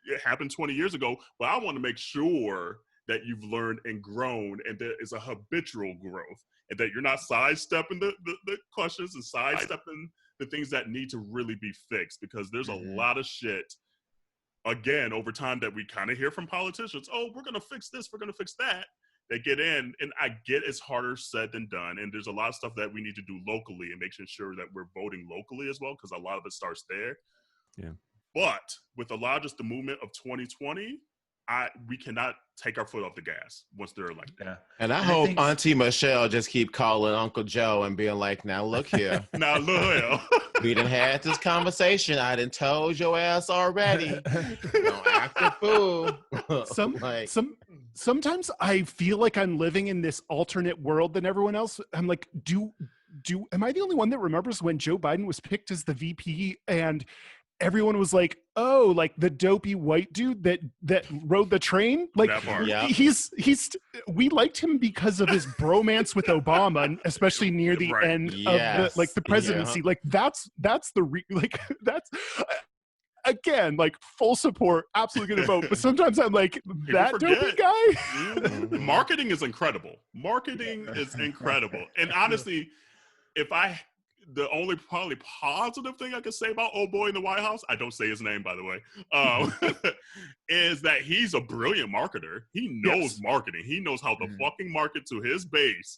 it happened 20 years ago, but I want to make sure that you've learned and grown, and that it's a habitual growth, and that you're not sidestepping the questions and sidestepping the things that need to really be fixed, because there's a lot of shit, again, over time that we kind of hear from politicians. Oh, we're going to fix this, we're going to fix that. They get in, and I get it's harder said than done, and there's a lot of stuff that we need to do locally and making sure that we're voting locally as well, because a lot of it starts there. Yeah. But with a lot of just the movement of 2020, we cannot take our foot off the gas once they're elected. Yeah. And I hope Auntie Michelle just keep calling Uncle Joe and being like, now look here. Now look here. We done had this conversation. I done told your ass already. Don't act a fool. Sometimes I feel like I'm living in this alternate world than everyone else. I'm like, am I the only one that remembers when Joe Biden was picked as the VP and everyone was like, oh, like the dopey white dude that rode the train? Like, we liked him because of his bromance with Obama, especially near the end of the presidency. Like, that's again, like, full support, absolutely gonna vote. But sometimes I'm like, that dopey guy. Marketing is incredible. And honestly, the only probably positive thing I could say about old boy in the White House, I don't say his name, by the way, is that he's a brilliant marketer. He knows marketing. He knows how to fucking market to his base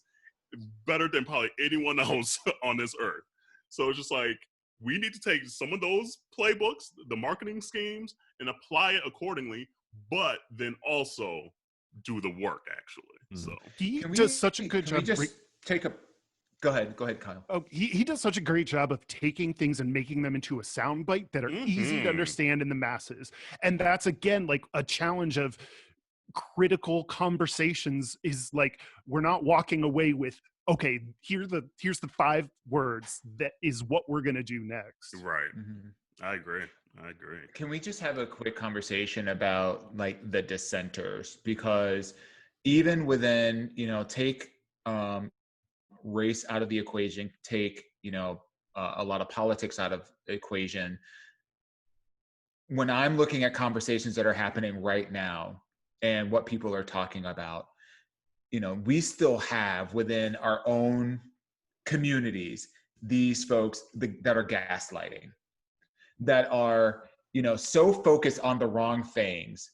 better than probably anyone else on this earth. So it's just like, we need to take some of those playbooks, the marketing schemes, and apply it accordingly, but then also do the work, actually. So he does such a good job. Go ahead, Kyle. Oh, he does such a great job of taking things and making them into a soundbite that are easy to understand in the masses. And that's, again, like a challenge of critical conversations is like, we're not walking away with, okay, here's the 5 words that is what we're going to do next. Right. Mm-hmm. I agree. Can we just have a quick conversation about like the dissenters? Because even within, take race out of the equation, take, a lot of politics out of the equation. When I'm looking at conversations that are happening right now and what people are talking about, we still have within our own communities these folks that are gaslighting, that are, so focused on the wrong things,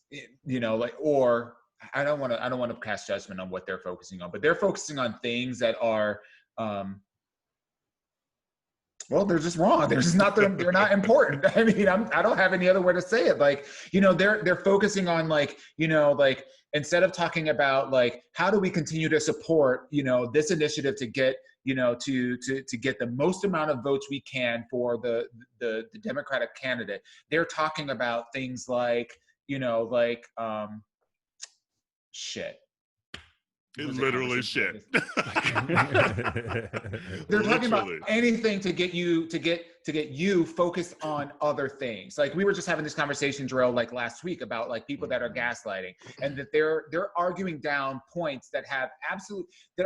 or I don't want to cast judgment on what they're focusing on, but they're focusing on things that are, well, they're just wrong. They're just not, they're not important. I mean, I don't have any other way to say it. Like, they're focusing on like, instead of talking about like, how do we continue to support, this initiative to get, to get the most amount of votes we can for the Democratic candidate, they're talking about things like, shit. It's literally shit. They're talking about anything to get you focused on other things. Like we were just having this conversation, Jarrell, like last week about like people that are gaslighting, and that they're arguing down points that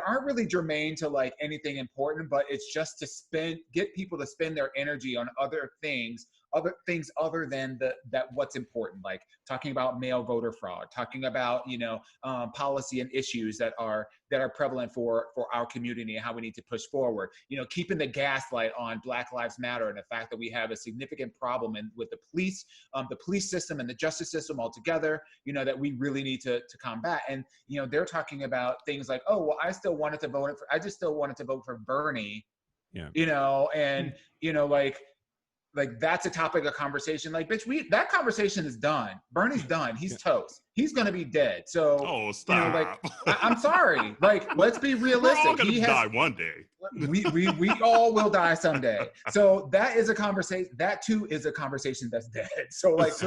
aren't really germane to like anything important, but it's just to get people to spend their energy on other things other than that what's important, like talking about mail voter fraud, talking about policy and issues that are prevalent for our community and how we need to push forward, keeping the gaslight on Black Lives Matter and the fact that we have a significant problem with the police system and the justice system altogether, that we really need to combat. And they're talking about things like, oh well, I just still wanted to vote for Bernie, like that's a topic of conversation. Like, bitch, that conversation is done. Bernie's done. He's toast. He's gonna be dead. So, stop. I'm sorry. Like, let's be realistic. We're all gonna die one day. We all will die someday. So that is a conversation. That too is a conversation that's dead. So let's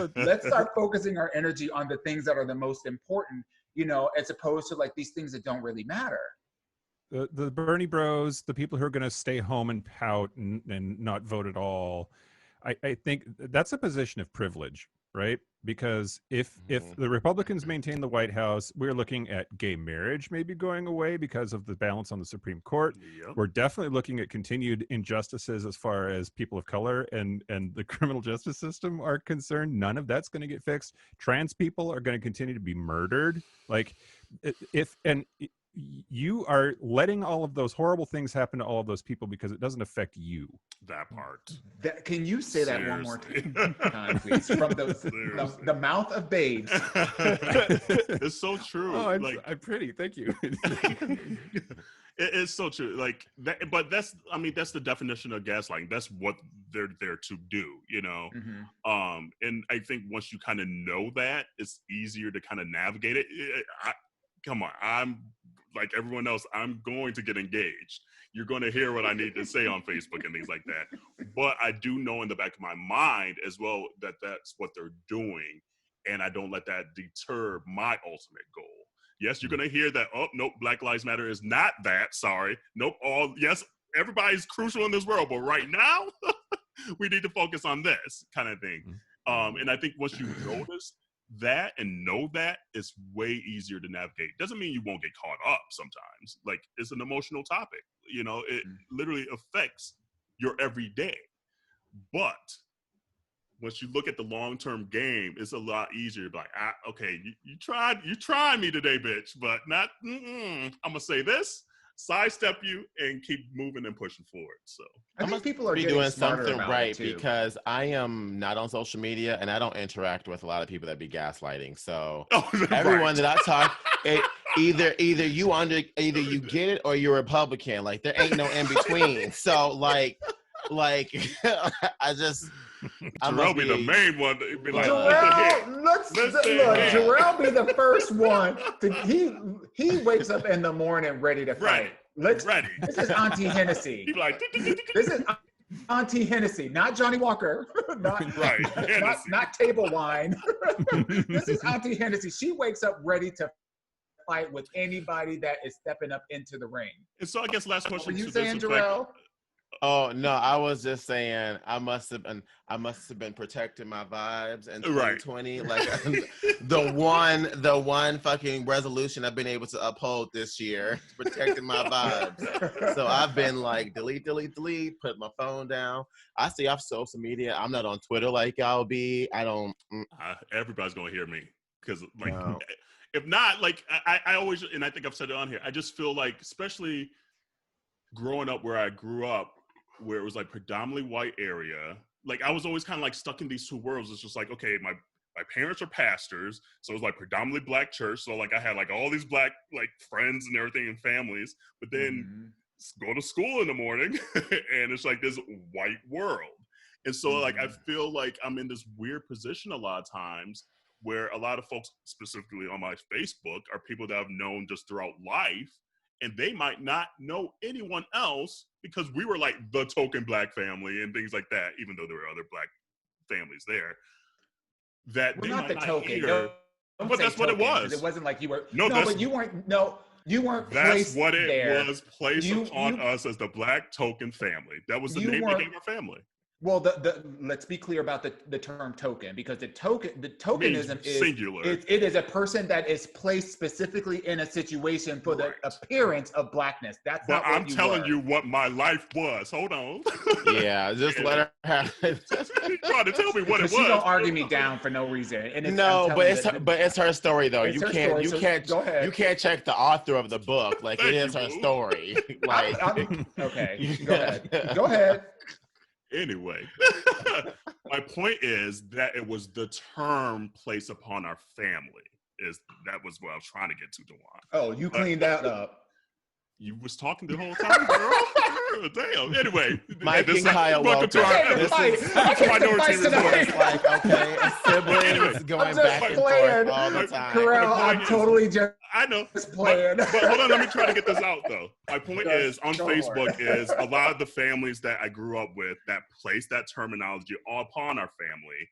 start focusing our energy on the things that are the most important, as opposed to like these things that don't really matter. The Bernie bros, the people who are going to stay home and pout and not vote at all. I think that's a position of privilege, right? Because if the Republicans maintain the White House, we're looking at gay marriage maybe going away because of the balance on the Supreme Court. Yep. We're definitely looking at continued injustices as far as people of color and the criminal justice system are concerned. None of that's going to get fixed. Trans people are going to continue to be murdered. Like you are letting all of those horrible things happen to all of those people because it doesn't affect you. That part. Can you say that one more time, please? From the mouth of babes. It's so true. Oh, I'm pretty. Thank you. It's so true. Like that, but that's the definition of gaslighting. That's what they're there to do, Mm-hmm. And I think once you kind of know that, it's easier to kind of navigate it. Come on, I'm like everyone else, I'm going to get engaged. You're going to hear what I need to say on Facebook and things like that. But I do know in the back of my mind as well that that's what they're doing. And I don't let that deter my ultimate goal. Yes, you're going to hear that, oh, nope, Black Lives Matter is not that. Sorry. Nope. Yes, everybody's crucial in this world. But right now, we need to focus on this kind of thing. And I think once you notice that and know that, it's way easier to navigate. Doesn't mean you won't get caught up sometimes. Like, it's an emotional topic. It literally affects your everyday. But once you look at the long-term game, it's a lot easier to be like, okay, you tried me today, bitch, but not, I'm going to say this, sidestep you, and keep moving and pushing forward. So I think people are doing something right because I am not on social media and I don't interact with a lot of people that be gaslighting. So everyone that I talk, either you get it or you're Republican. Like there ain't no in between. So like I just. Jarrell be the main one. Be like, Jarrell be the first one. He wakes up in the morning ready to fight. Ready. This is Auntie Hennessy. He like, This is Auntie Hennessy, not Johnny Walker, not Right. not table wine. This is Auntie Hennessy. She wakes up ready to fight with anybody that is stepping up into the ring. And so I guess last question. Were you to this saying, effect- Jarrell? Oh no, I was just saying I must have been protecting my vibes in 2020. Like the one fucking resolution I've been able to uphold this year, protecting my vibes. So I've been like delete, put my phone down. I stay off social media. I'm not on Twitter like y'all be. I don't. Everybody's gonna hear me because like No. if not, like I always, and I think I've said it on here. I just feel like, especially growing up where I grew up, where it was like predominantly white area, like I was always kind of like stuck in these two worlds. It's just like, okay, my parents are pastors, so it was like predominantly black church. So like I had like all these black like friends and everything and families, but then go to school in the morning and it's like this white world. And so like I feel like I'm in this weird position a lot of times where a lot of folks, specifically on my Facebook, are people that I've known just throughout life, and they might not know anyone else because we were like the token black family and things like that, even though there were other black families there. That We're they not might the not token. hear. Don't But say that's what it token, was. It wasn't like you were. No, but you weren't. No, you weren't. That's placed what it there. was placed upon us as the black token family. That was the name they gave our family. Well, let's be clear about the term token, because the tokenism is singular. It is a person that is placed specifically in a situation for the appearance of blackness. That's but not what I'm telling you what my life was. Hold on. Yeah, just let her have it. You're trying to tell me what it was. She's gonna argue me down for no reason. And No, but it's her story though. You can't Go ahead. You can't check the author of the book. Like it is her story. Like okay, go ahead. Anyway, my point is that it was the term placed upon our family. That was what I was trying to get to, DeJuan. Oh, you cleaned that up. You was talking the whole time, girl. Damn. Anyway, Mike and Kyle, welcome to our Minority Report. It's like, okay, siblings going back and forth all the time. Corral, I'm totally just I know. playing. But hold on, let me try to get this out though. My point is on Facebook is a lot of the families that I grew up with that place that terminology upon our family.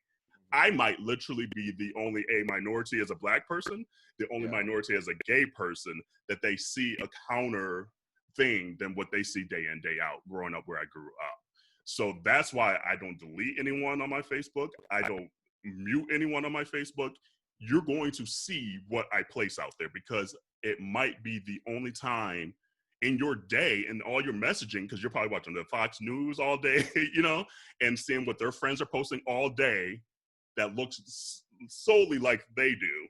I might literally be the only minority as a black person, the only minority as a gay person that they see a counter thing than what they see day in, day out growing up where I grew up. So that's why I don't delete anyone on my Facebook. I don't mute anyone on my Facebook. You're going to see what I place out there because it might be the only time in your day and all your messaging, because you're probably watching the Fox News all day, you know, and seeing what their friends are posting all day that looks solely like they do.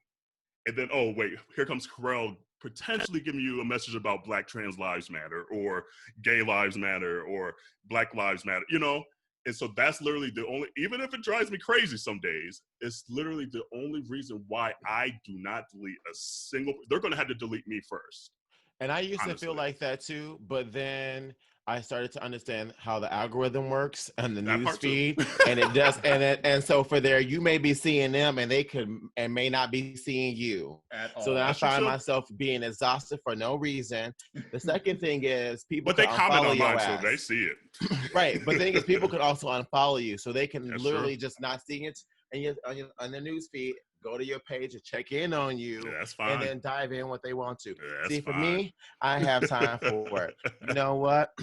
And then, oh, wait, here comes Corral potentially giving you a message about Black trans lives matter or gay lives matter or Black lives matter, you know? And so that's literally the only, even if it drives me crazy some days, it's literally the only reason why I do not delete a single, they're going to have to delete me first. And I used to feel like that too, but then I started to understand how the algorithm works and the news feed, and it does, and so for there, you may be seeing them, and they could and may not be seeing you. So then I find myself being exhausted for no reason. The second thing is people, but they comment on mine, so they see it, right? But the thing is, people could also unfollow you, so they can literally just not see it, and on the news feed. Go to your page and check in on you, that's fine. And then dive in what they want to. See, for fine. me, I have time for it. You know what?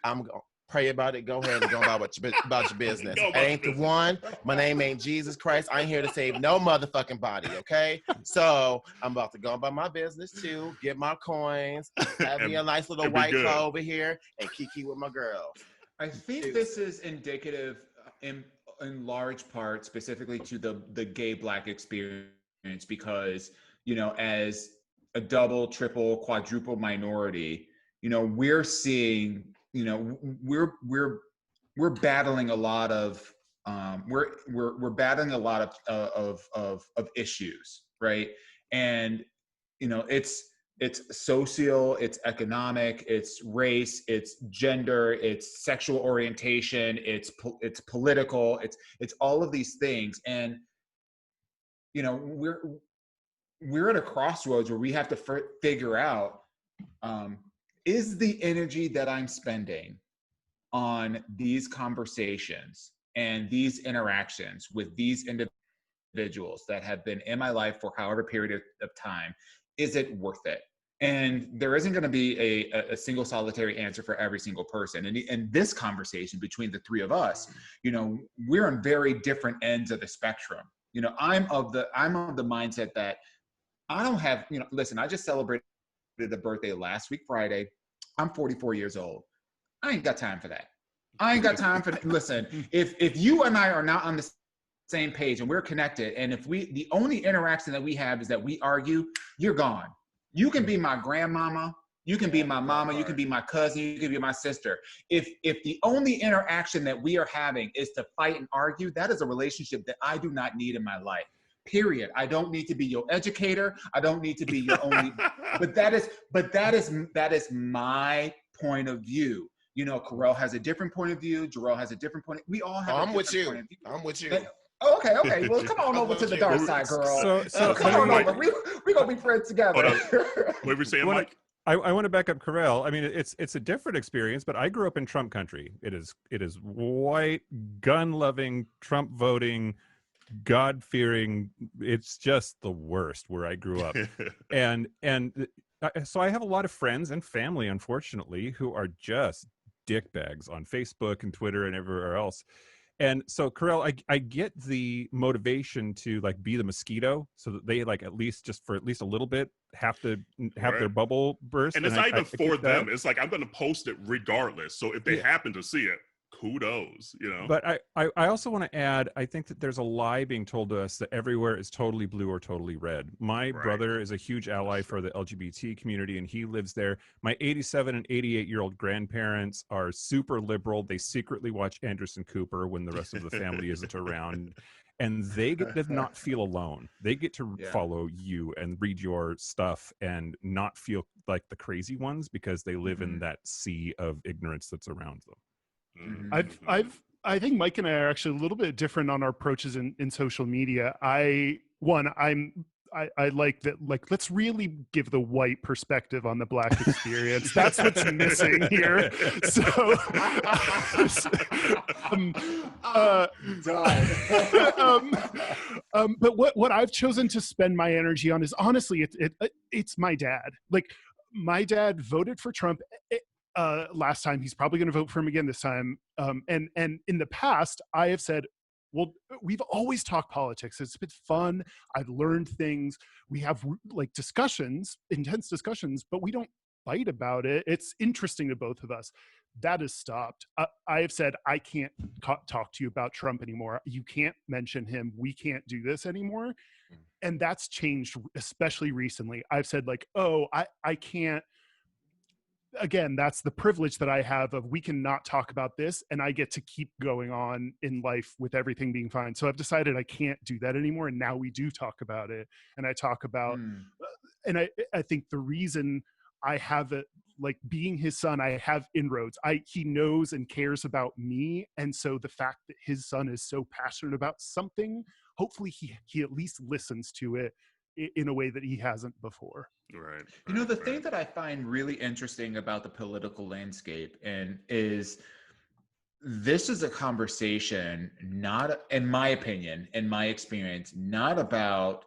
I'm going to pray about it. Go ahead and go about your business. I ain't the one. My name ain't Jesus Christ. I ain't here to save no motherfucking body, okay? So I'm about to go about my business too, get my coins, have me a nice little white claw over here, and kiki with my girls. I think this is indicative in large part specifically to the gay Black experience, because, you know, as a double, triple, quadruple minority, you know, we're seeing, you know, we're battling a lot of we're battling a lot of issues, right? And, you know, it's social, it's economic, it's race, it's gender, it's sexual orientation, it's political, it's all of these things. And, you know, we're at a crossroads where we have to figure out, is the energy that I'm spending on these conversations and these interactions with these individuals that have been in my life for however period of time, is it worth it? And there isn't going to be a single solitary answer for every single person. And in this conversation between the three of us, you know, we're on very different ends of the spectrum. You know, I'm of the mindset that I don't have, you know, listen, I just celebrated the birthday last week, Friday. I'm 44 years old. I ain't got time for that. I ain't got time for that. Listen, if you and I are not on the same page and we're connected, and if the only interaction that we have is that we argue, you're gone. You can be my grandmama, you can be my mama, you can be my cousin, you can be my sister. If the only interaction that we are having is to fight and argue, that is a relationship that I do not need in my life. Period. I don't need to be your educator. I don't need to be your only, but that is my point of view. You know, Carell has a different point of view. Jarrell has a different point. We all have. I'm with you. I'm with you. Okay. Well, come on over to the dark side, girl. So come on over. We're gonna be friends together. What were you saying, Mike? I want to back up Carell. I mean, it's a different experience, but I grew up in Trump country. It is white, gun-loving, Trump voting, God-fearing. It's just the worst where I grew up. and so I have a lot of friends and family, unfortunately, who are just dickbags on Facebook and Twitter and everywhere else. And so, Carell, I get the motivation to like be the mosquito, so that they like at least a little bit have to have their bubble burst. And it's not even for them. It's like I'm going to post it regardless. So if they happen to see it, kudos, you know. But I also want to add, I think that there's a lie being told to us that everywhere is totally blue or totally red. My brother is a huge ally for the LGBT community, and he lives there. My 87 and 88-year-old grandparents are super liberal. They secretly watch Anderson Cooper when the rest of the family isn't around. And they get to not feel alone. They get to follow you and read your stuff and not feel like the crazy ones because they live in that sea of ignorance that's around them. I think Mike and I are actually a little bit different on our approaches in social media. I like that, like, let's really give the white perspective on the Black experience. That's what's missing here. So, but what I've chosen to spend my energy on is honestly, it's my dad. Like, my dad voted for Trump last time. He's probably going to vote for him again this time. And in the past, I have said, well, we've always talked politics. It's been fun. I've learned things. We have like discussions, intense discussions, but we don't fight about it. It's interesting to both of us. That has stopped. I have said, I can't talk to you about Trump anymore. You can't mention him. We can't do this anymore. And that's changed, especially recently. I've said like, oh, I can't. Again, that's the privilege that I have of we can not talk about this and I get to keep going on in life with everything being fine. So I've decided I can't do that anymore. And now we do talk about it. And I talk about, and I think the reason I have it, like being his son, I have inroads. He knows and cares about me. And so the fact that his son is so passionate about something, hopefully he at least listens to it in a way that he hasn't before. Right. You know, the thing that I find really interesting about the political landscape is this is a conversation, not, in my opinion, in my experience, not about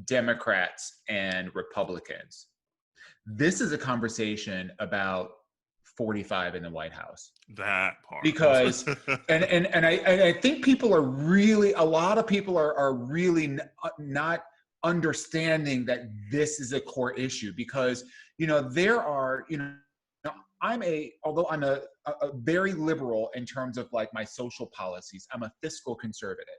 Democrats and Republicans. This is a conversation about 45 in the White House. That part. Because, and I think people are really, a lot of people are really not understanding that this is a core issue because, you know, there are, you know, although I'm a very liberal in terms of like my social policies, I'm a fiscal conservative.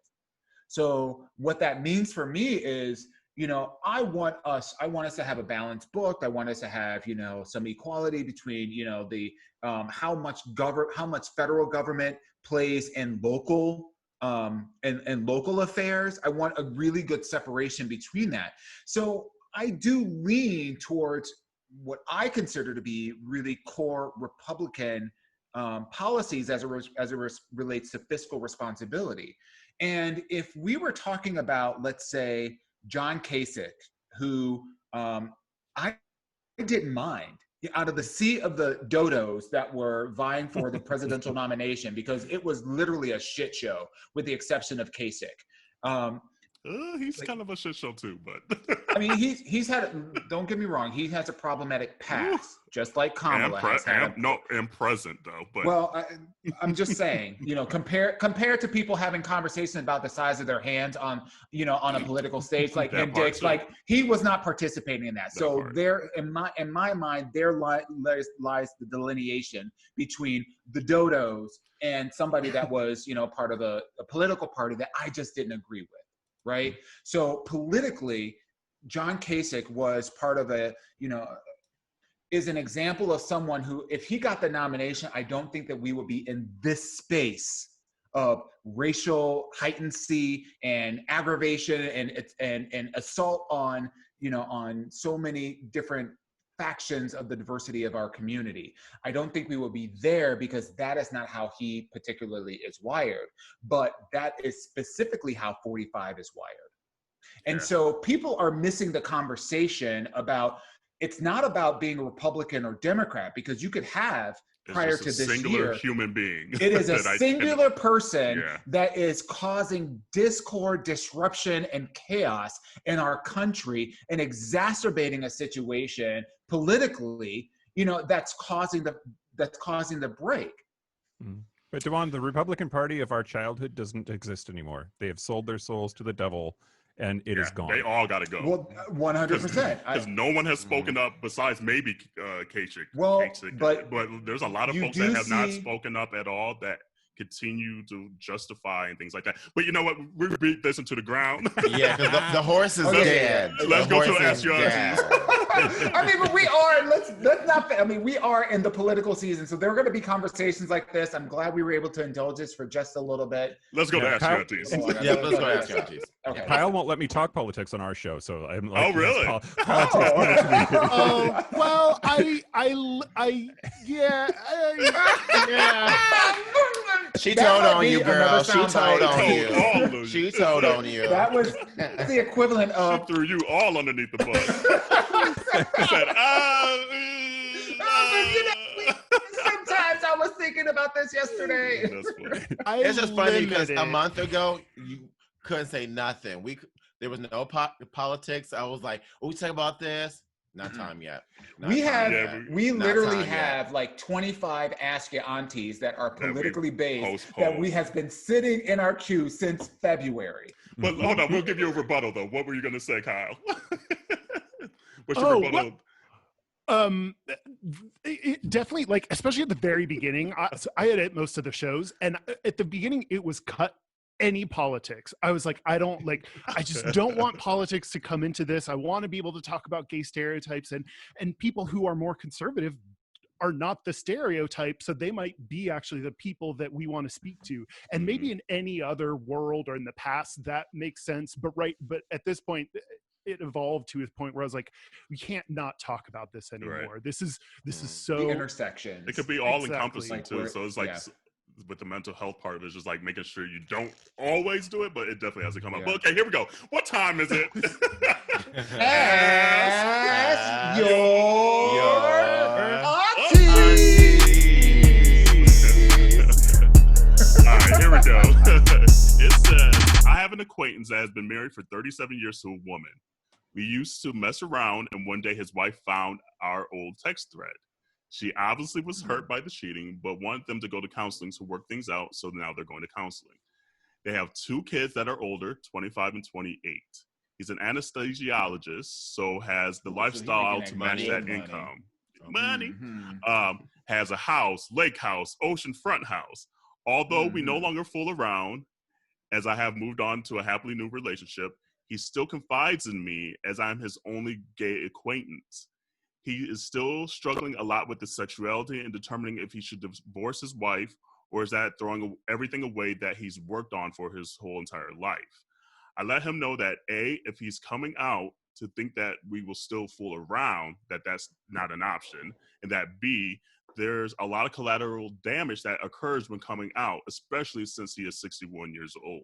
So what that means for me is, you know, I want us to have a balanced book. I want us to have, you know, some equality between, you know, the how much federal government plays in local and local affairs. I want a really good separation between that. So I do lean towards what I consider to be really core Republican policies as it relates to fiscal responsibility. And if we were talking about, let's say, John Kasich, who I didn't mind out of the sea of the dodos that were vying for the presidential nomination, because it was literally a shit show, with the exception of Kasich. He's kind of a shit show too, but I mean, he's had. Don't get me wrong, he has a problematic past, just like Kamala has had. And present though. But well, I'm just saying, compared to people having conversations about the size of their hands on a political stage, like in Dick's, like he was not participating in that. So there, in my mind, there lies the delineation between the dodos and somebody that was, part of a political party that I just didn't agree with. Right. So politically, John Kasich was part of is an example of someone who, if he got the nomination, I don't think that we would be in this space of racial heightency and aggravation and assault on so many different factions of the diversity of our community. I don't think we will be there, because that is not how he particularly is wired, but that is specifically how 45 is wired. And so people are missing the conversation about, it's not about being a Republican or Democrat, because you could have prior to this singular year, human being. It is a singular person that is causing discord, disruption, and chaos in our country, and exacerbating a situation politically, that's causing the break. But Devon, the Republican Party of our childhood doesn't exist anymore. They have sold their souls to the devil, and it is gone. They all got to go. Well, 100%. Because no one has spoken up besides maybe Kasich. Well, Kasich. but there's a lot of folks that have not spoken up at all that continue to justify and things like that. But you know what? We beat this into the ground. Yeah, because the horse is dead. Let's go to Ask Your Aunties. I mean, but we are, let's not, I mean, we are in the political season, so there are going to be conversations like this. I'm glad we were able to indulge this for just a little bit. Let's go to Ask Your Aunties. Yeah, let's go to Ask Your Aunties. Okay. Kyle won't let me talk politics on our show, so I'm like, oh, really? Well, She told on you, girl. She told on you. She told on you. That was the equivalent of. She threw you all underneath the bus. Said, sometimes I was thinking about this yesterday. It's just funny because a month ago you couldn't say nothing. There was no politics. I was like, "Oh, we talk about this." Not time yet. We literally have like 25 Ask Your Aunties that are politically based that we has been sitting in our queue since February. But hold on, we'll give you a rebuttal though. What were you going to say, Kyle? What's your rebuttal? It definitely, like, especially at the very beginning, I edit most of the shows, and at the beginning it was cut any politics. I was like, I just don't want politics to come into this. I want to be able to talk about gay stereotypes, and people who are more conservative are not the stereotype, so they might be actually the people that we want to speak to. And maybe in any other world or in the past that makes sense, but at this point it evolved to a point where I was like, we can't not talk about this anymore. Right. This is so the intersection. It could be all encompassing too. So it's like with the mental health part of it, it's just like making sure you don't always do it, but it definitely has to come up. But okay, here we go. What time is it? Ask your All right, here we go. It says, I have an acquaintance that has been married for 37 years to a woman. We used to mess around, and one day his wife found our old text thread. She obviously was hurt by the cheating, but wanted them to go to counseling to work things out, so now they're going to counseling. They have 2 kids that are older, 25 and 28. He's an anesthesiologist, so has the lifestyle to match that income. Money. Has a house, lake house, oceanfront house. Although we no longer fool around, as I have moved on to a happily new relationship, he still confides in me as I'm his only gay acquaintance. He is still struggling a lot with his sexuality and determining if he should divorce his wife, or is that throwing everything away that he's worked on for his whole entire life. I let him know that A, if he's coming out to think that we will still fool around, that's not an option, and that B, there's a lot of collateral damage that occurs when coming out, especially since he is 61 years old.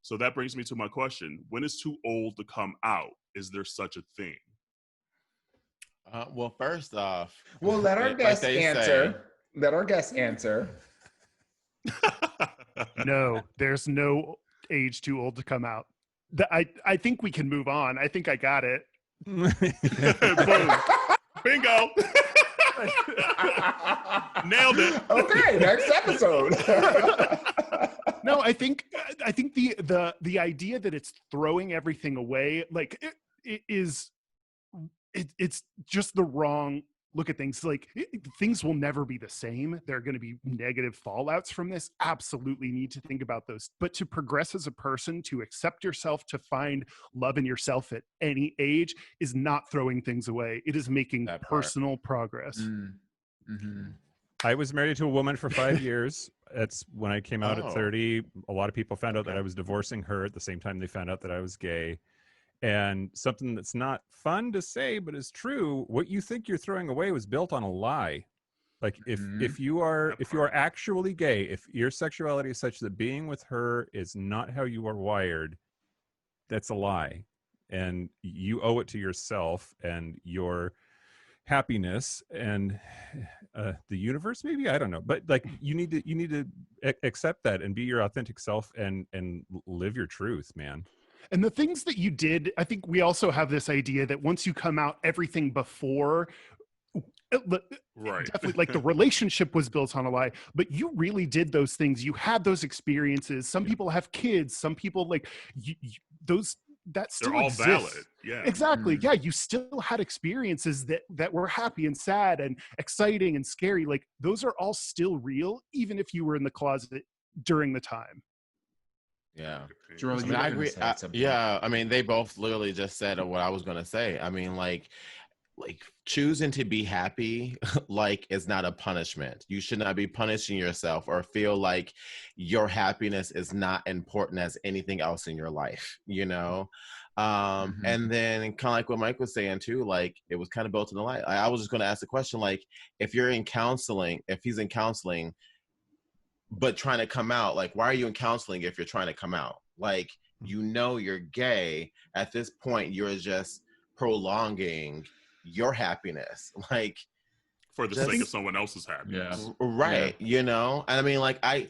So that brings me to my question. When is too old to come out? Is there such a thing? Well, first off, Well, let our guest answer. Let our guest answer. No, there's no age too old to come out. I think we can move on. I think I got it. Boom. Bingo. Nailed it. Okay, next episode. No, I think the idea that it's throwing everything away, like it's just the wrong look at things. Like things will never be the same. There are going to be negative fallouts from this. Absolutely need to think about those. But to progress as a person, to accept yourself, to find love in yourself at any age is not throwing things away. It is making personal progress. Mm-hmm. I was married to a woman for 5 years. That's when I came out at 30. A lot of people found out that I was divorcing her at the same time they found out that I was gay. And something that's not fun to say, but is true, what you think you're throwing away was built on a lie. Like if you are actually gay, if your sexuality is such that being with her is not how you are wired, that's a lie. And you owe it to yourself and your happiness and the universe, maybe, I don't know, but like you need to accept that and be your authentic self and live your truth, man. And the things that you did, I think we also have this idea that once you come out, everything before, right, definitely, like the relationship was built on a lie, but you really did those things. You had those experiences. Some people have kids. Some people like that still they're all exists. valid. Yeah, exactly. Yeah, you still had experiences that were happy and sad and exciting and scary. Like those are all still real, even if you were in the closet during the time. Yeah, Joel, I agree. I mean, they both literally just said what I was going to say. I mean, like choosing to be happy, like, is not a punishment. You should not be punishing yourself or feel like your happiness is not important as anything else in your life, you know? And then kind of like what Mike was saying too, like it was kind of built in the light. I was just going to ask the question, like, if he's in counseling, but trying to come out, like, why are you in counseling if you're trying to come out? Like, you know you're gay. At this point, you're just prolonging your happiness, like, for the sake of someone else's happiness. Right. Yeah. You know? And I mean, like, I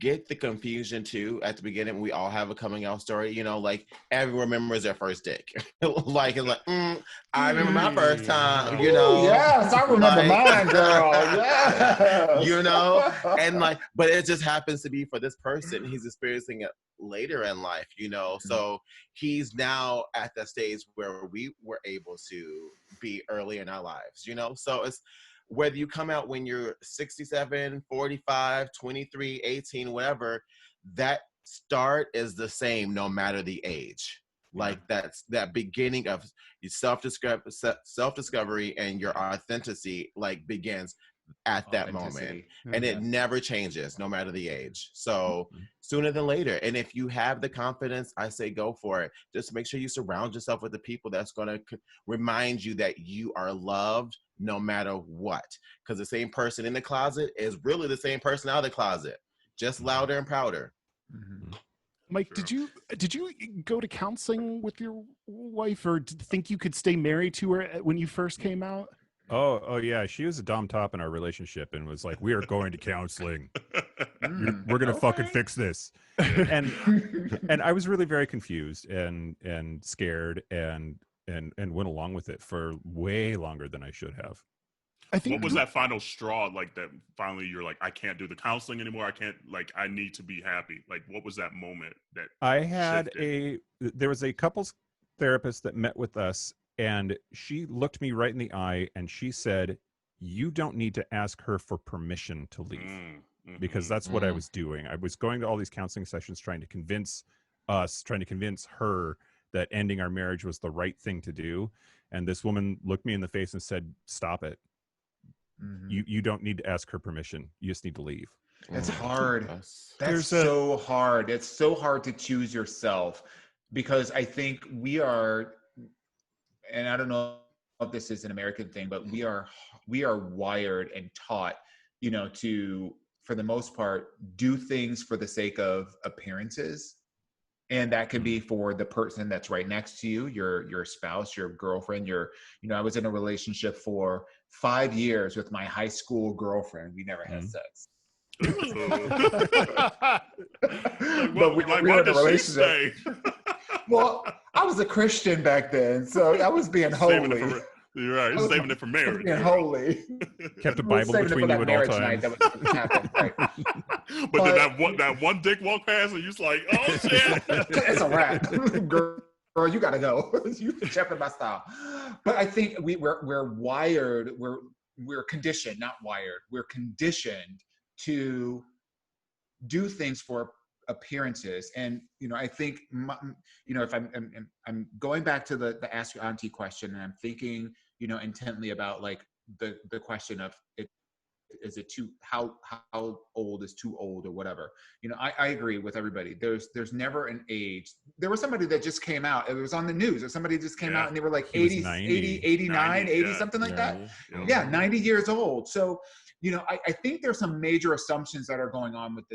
get the confusion too at the beginning. We all have a coming out story, you know, like everyone remembers their first dick. Like, it's like, I remember my first time, you know. Yes, I remember mine, girl. Yeah. You know, and like, but it just happens to be for this person. He's experiencing it later in life, you know. So he's now at that stage where we were able to be early in our lives, you know. So it's whether you come out when you're 67, 45, 23, 18, whatever, that start is the same no matter the age. Like that's that beginning of self-discovery and your authenticity, like, begins at that moment. And it never changes no matter the age. So sooner than later. And if you have the confidence, I say go for it. Just make sure you surround yourself with the people that's going to remind you that you are loved no matter what. Because the same person in the closet is really the same person out of the closet, just louder and prouder. Mike, did you go to counseling with your wife, or think you could stay married to her when you first came out? Oh yeah, she was a dom top in our relationship and was like, "We are going to counseling. We're gonna fucking fix this." And I was really very confused and scared and went along with it for way longer than I should have. I think what was that final straw, like, that finally you're like, I can't do the counseling anymore. I can't, like, I need to be happy. Like, what was that moment that I had there was a couples therapist that met with us, and she looked me right in the eye and she said, "You don't need to ask her for permission to leave." Because that's what I was doing. I was going to all these counseling sessions trying to convince her that ending our marriage was the right thing to do. And this woman looked me in the face and said, "Stop it. You don't need to ask her permission. You just need to leave." It's hard. That's so hard. It's so hard to choose yourself, because I think we are, and I don't know if this is an American thing, but we are wired and taught, you know, to, for the most part, do things for the sake of appearances. And that could be for the person that's right next to you, your spouse, your girlfriend, I was in a relationship for 5 years with my high school girlfriend. We never had sex. But we were in a relationship. Well, I was a Christian back then, so I was being holy. You're right. Saving it for marriage. Being holy. Kept a Bible between you at all times. That was happened, right? But then that one dick walk past, and you're just like, oh shit, it's a wrap, girl. You gotta go. You checking my style. But I think we're wired. We're conditioned, not wired. We're conditioned to do things for appearances. And I think if I'm going back to the ask your auntie question, and I'm thinking intently about like the question of it, is it too how old is too old or whatever. I agree with everybody. There's never an age. There was somebody that just came out, it was on the news, or somebody just came out and they were like 80 89 80 something like that. 90 years old. So I think there's some major assumptions that are going on with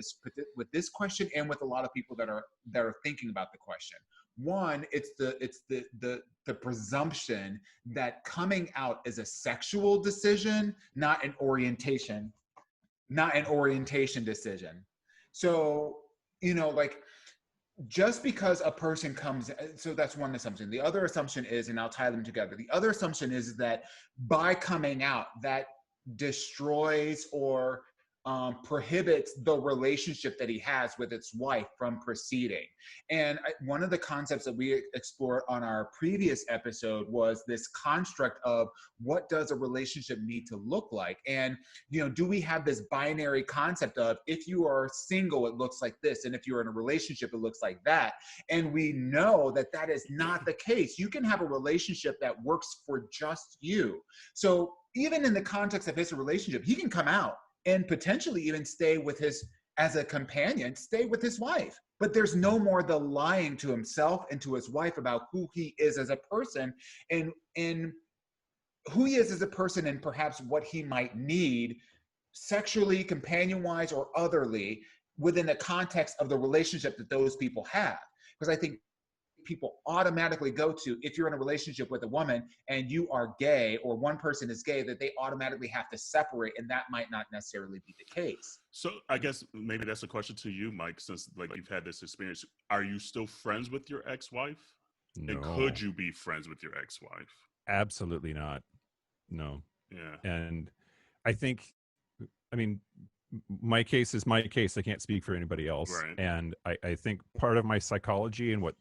this question, and with a lot of people that are thinking about the question. One, it's the presumption that coming out is a sexual decision, not an orientation decision. So, like, just because a person comes, so that's one assumption. The other assumption is, and I'll tie them together. The other assumption is that by coming out, that destroys or prohibits the relationship that he has with his wife from proceeding. And one of the concepts that we explored on our previous episode was this construct of what does a relationship need to look like? And, do we have this binary concept of, if you are single, it looks like this, and if you're in a relationship, it looks like that. And we know that that is not the case. You can have a relationship that works for just you. So even in the context of his relationship, he can come out and potentially even stay with as a companion, stay with his wife. But there's no more the lying to himself and to his wife about who he is as a person, and who he is as a person, and perhaps what he might need sexually, companion-wise, or otherly within the context of the relationship that those people have. Because I think people automatically go to, if you're in a relationship with a woman and you are gay, or one person is gay, that they automatically have to separate, and that might not necessarily be the case. So I guess maybe that's a question to you, Mike, since like you've had this experience. Are you still friends with your ex-wife? No. And could you be friends with your ex-wife? Absolutely not. No. Yeah. And I think, my case is my case. I can't speak for anybody else. Right. And I think part of my psychology and what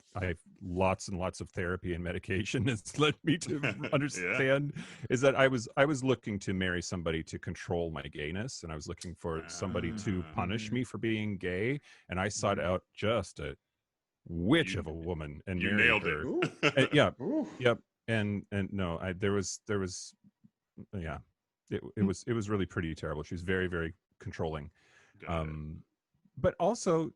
lots and lots of therapy and medication has led me to understand is that I was looking to marry somebody to control my gayness, and I was looking for somebody to punish me for being gay. And I sought out just a witch of a woman and you married nailed her. it. Yep. And no, there was it was really pretty terrible. She was very, very controlling. But also,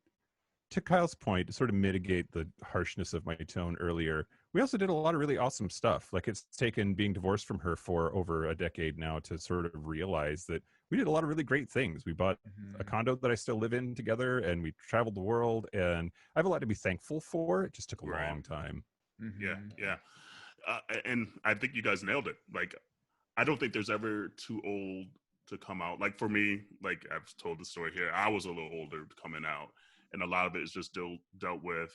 to Kyle's point, to sort of mitigate the harshness of my tone earlier, we also did a lot of really awesome stuff. Like, it's taken being divorced from her for over a decade now to sort of realize that we did a lot of really great things. We bought a condo that I still live in together, and we traveled the world, and I have a lot to be thankful for. It just took a long time. Yeah. And I think you guys nailed it. Like, I don't think there's ever too old to come out. Like, for me, like I've told the story here, I was a little older coming out, and a lot of it is just dealt with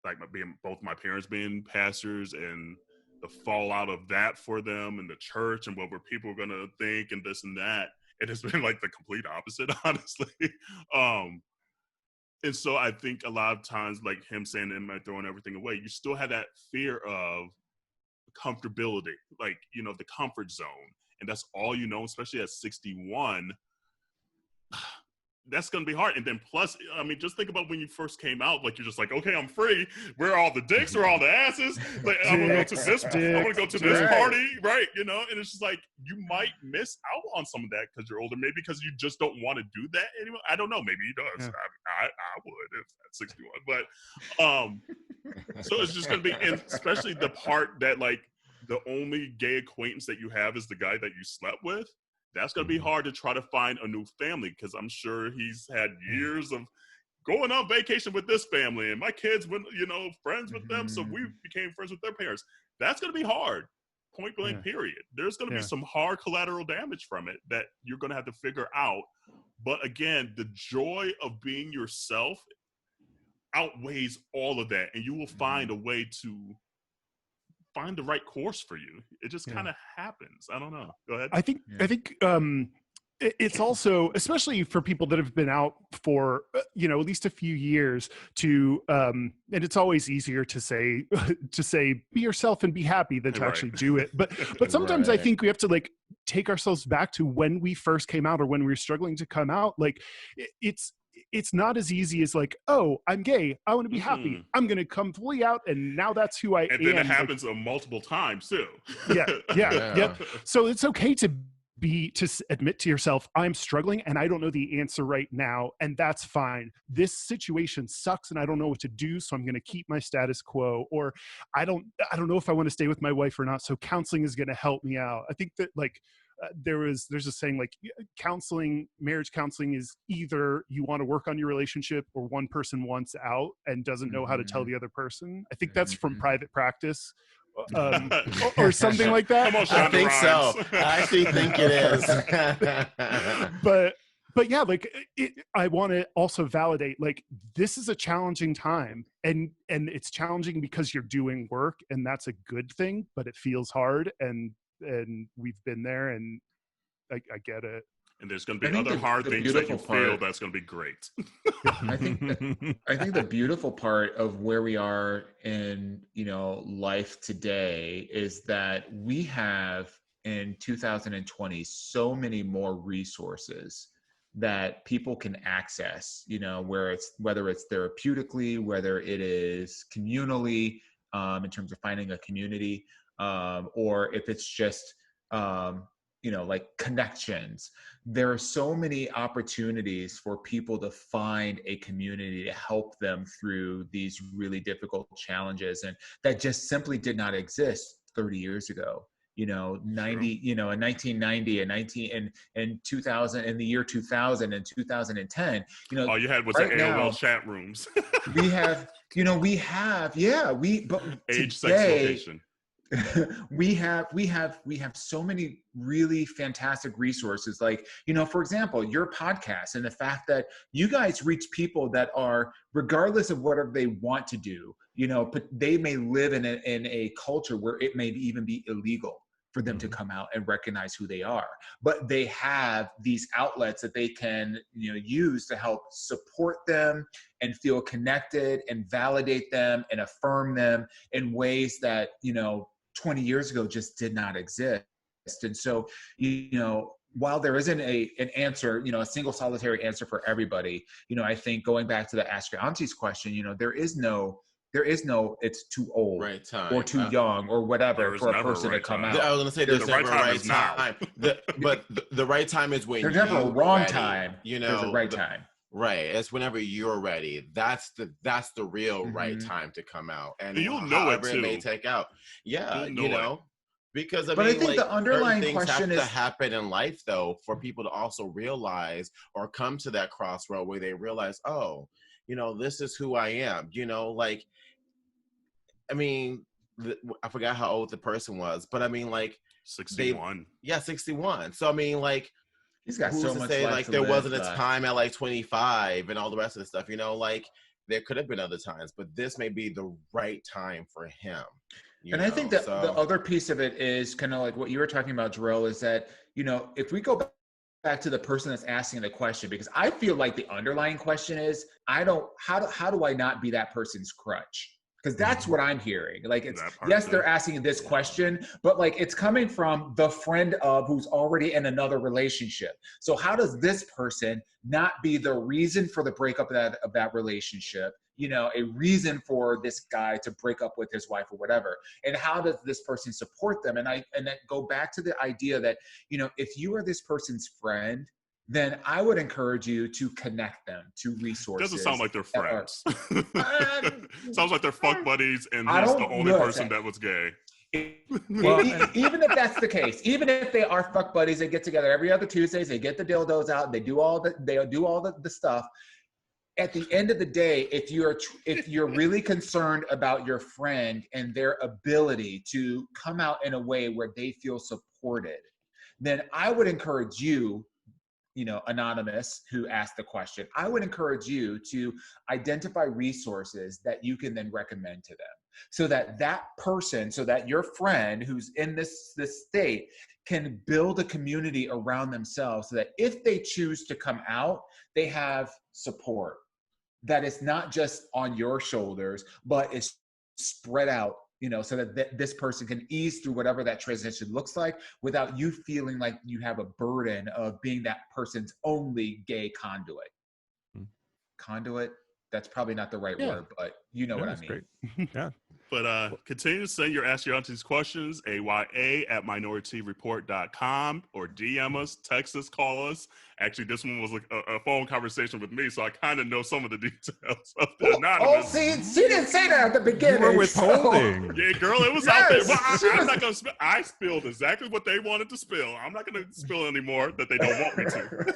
like both my parents being pastors, and the fallout of that for them, and the church, and what were people gonna think, and this and that. It has been like the complete opposite, honestly. And so I think a lot of times, like him saying, am I throwing everything away? You still have that fear of comfortability, like, the comfort zone. And that's all especially at 61, that's going to be hard. And then plus, just think about when you first came out, like, you're just like, okay, I'm free. Where are all the dicks? Where are all the asses? Like, I'm going to go to this party, right? And it's just like, you might miss out on some of that because you're older, maybe because you just don't want to do that anymore. I don't know. Maybe he does. Yeah. I would if at 61. But so it's just going to be, and especially the part that, like, the only gay acquaintance that you have is the guy that you slept with. That's going to be hard to try to find a new family, because I'm sure he's had years of going on vacation with this family, and my kids went, friends with them, so we became friends with their parents. That's going to be hard. Point blank, period. There's going to be some hard collateral damage from it that you're going to have to figure out. But again, the joy of being yourself outweighs all of that, and you will find a way to find the right course for you. It just kind of happens. I don't know. Go ahead. I think it's also, especially for people that have been out for at least a few years, to and it's always easier to say be yourself and be happy than to actually do it. But sometimes I think we have to take ourselves back to when we first came out, or when we were struggling to come out. It's not as easy as oh, I'm gay, I want to be happy, I'm going to come fully out, and now that's who I am. And then it happens multiple times too. Yeah. So it's okay to admit to yourself, I'm struggling and I don't know the answer right now, and that's fine. This situation sucks and I don't know what to do, so I'm going to keep my status quo, or I don't know if I want to stay with my wife or not, so counseling is going to help me out. I think that there's a saying marriage counseling is either you want to work on your relationship, or one person wants out and doesn't know how to tell the other person. I think that's from private practice. Or something like that. Come on, Shonda I think Rhimes. so. I actually think it is. But yeah, I want to also validate, this is a challenging time, and it's challenging because you're doing work, and that's a good thing, but it feels hard, and we've been there, and I get it. And there's going to be other hard things that you feel that's going to be great. I think the beautiful part of where we are in, life today is that we have in 2020 so many more resources that people can access, whether it's therapeutically, whether it is communally, in terms of finding a community, or if it's just, connections. There are so many opportunities for people to find a community to help them through these really difficult challenges, and that just simply did not exist 30 years ago. In 1990 and 2000, in the year 2000 and 2010, all you had was right the now, AOL chat rooms. But age, sex, today, location. we have so many really fantastic resources, for example, your podcast, and the fact that you guys reach people that are, regardless of whatever they want to do, but they may live in a culture where it may even be illegal for them to come out and recognize who they are, but they have these outlets that they can use to help support them and feel connected and validate them and affirm them in ways that 20 years ago just did not exist. And so, while there isn't an answer, a single solitary answer for everybody, I think going back to the Ask Your Aunties question, there is no it's too old or too young or whatever for a person to come out. I was going to say there's never a right time. But the right time is when there's never a wrong ready, time. There's a right time. Right. It's whenever you're ready. That's the real right time to come out. And you'll know it too. It may take out. Yeah, because I think the underlying question is to happen in life, though, for people to also realize or come to that crossroad where they realize, oh, this is who I am. I forgot how old the person was, but 61. 61. So he's got so much say life to there live, wasn't a time at 25 and all the rest of the stuff. There could have been other times, but this may be the right time for him. I think that the other piece of it is kind of like what you were talking about, Jarrell, is that, if we go back to the person that's asking the question, because I feel like the underlying question is, how do I not be that person's crutch? Because that's what I'm hearing. They're asking this question, but it's coming from the friend of who's already in another relationship. So how does this person not be the reason for the breakup of that relationship? A reason for this guy to break up with his wife or whatever. And how does this person support them? And then go back to the idea that, if you are this person's friend, then I would encourage you to connect them to resources. Doesn't sound like they're friends. Sounds like they're fuck buddies, and he's the only person that was gay. Even if that's the case, even if they are fuck buddies, they get together every other Tuesdays, they get the dildos out, they do all the stuff. at the end of the day, if you're really concerned about your friend and their ability to come out in a way where they feel supported, then I would encourage you, anonymous who asked the question, I would encourage you to identify resources that you can then recommend to them, so that your friend who's in this state can build a community around themselves, so that if they choose to come out, they have support. That it's not just on your shoulders, but it's spread out, so that this person can ease through whatever that transition looks like without you feeling like you have a burden of being that person's only gay conduit. Conduit? That's probably not the right word, but you know what I mean. Great. Yeah. But continue to send your Ask Your Aunties questions, aya@minoritetyreport.com, or DM us, text us, call us. Actually, this one was a phone conversation with me, so I kind of know some of the details of the anonymous. Oh, see, she didn't say that at the beginning. You were withholding. Yeah, girl, it was out there. Well, I'm not going to spill. I spilled exactly what they wanted to spill. I'm not going to spill anymore that they don't want me to.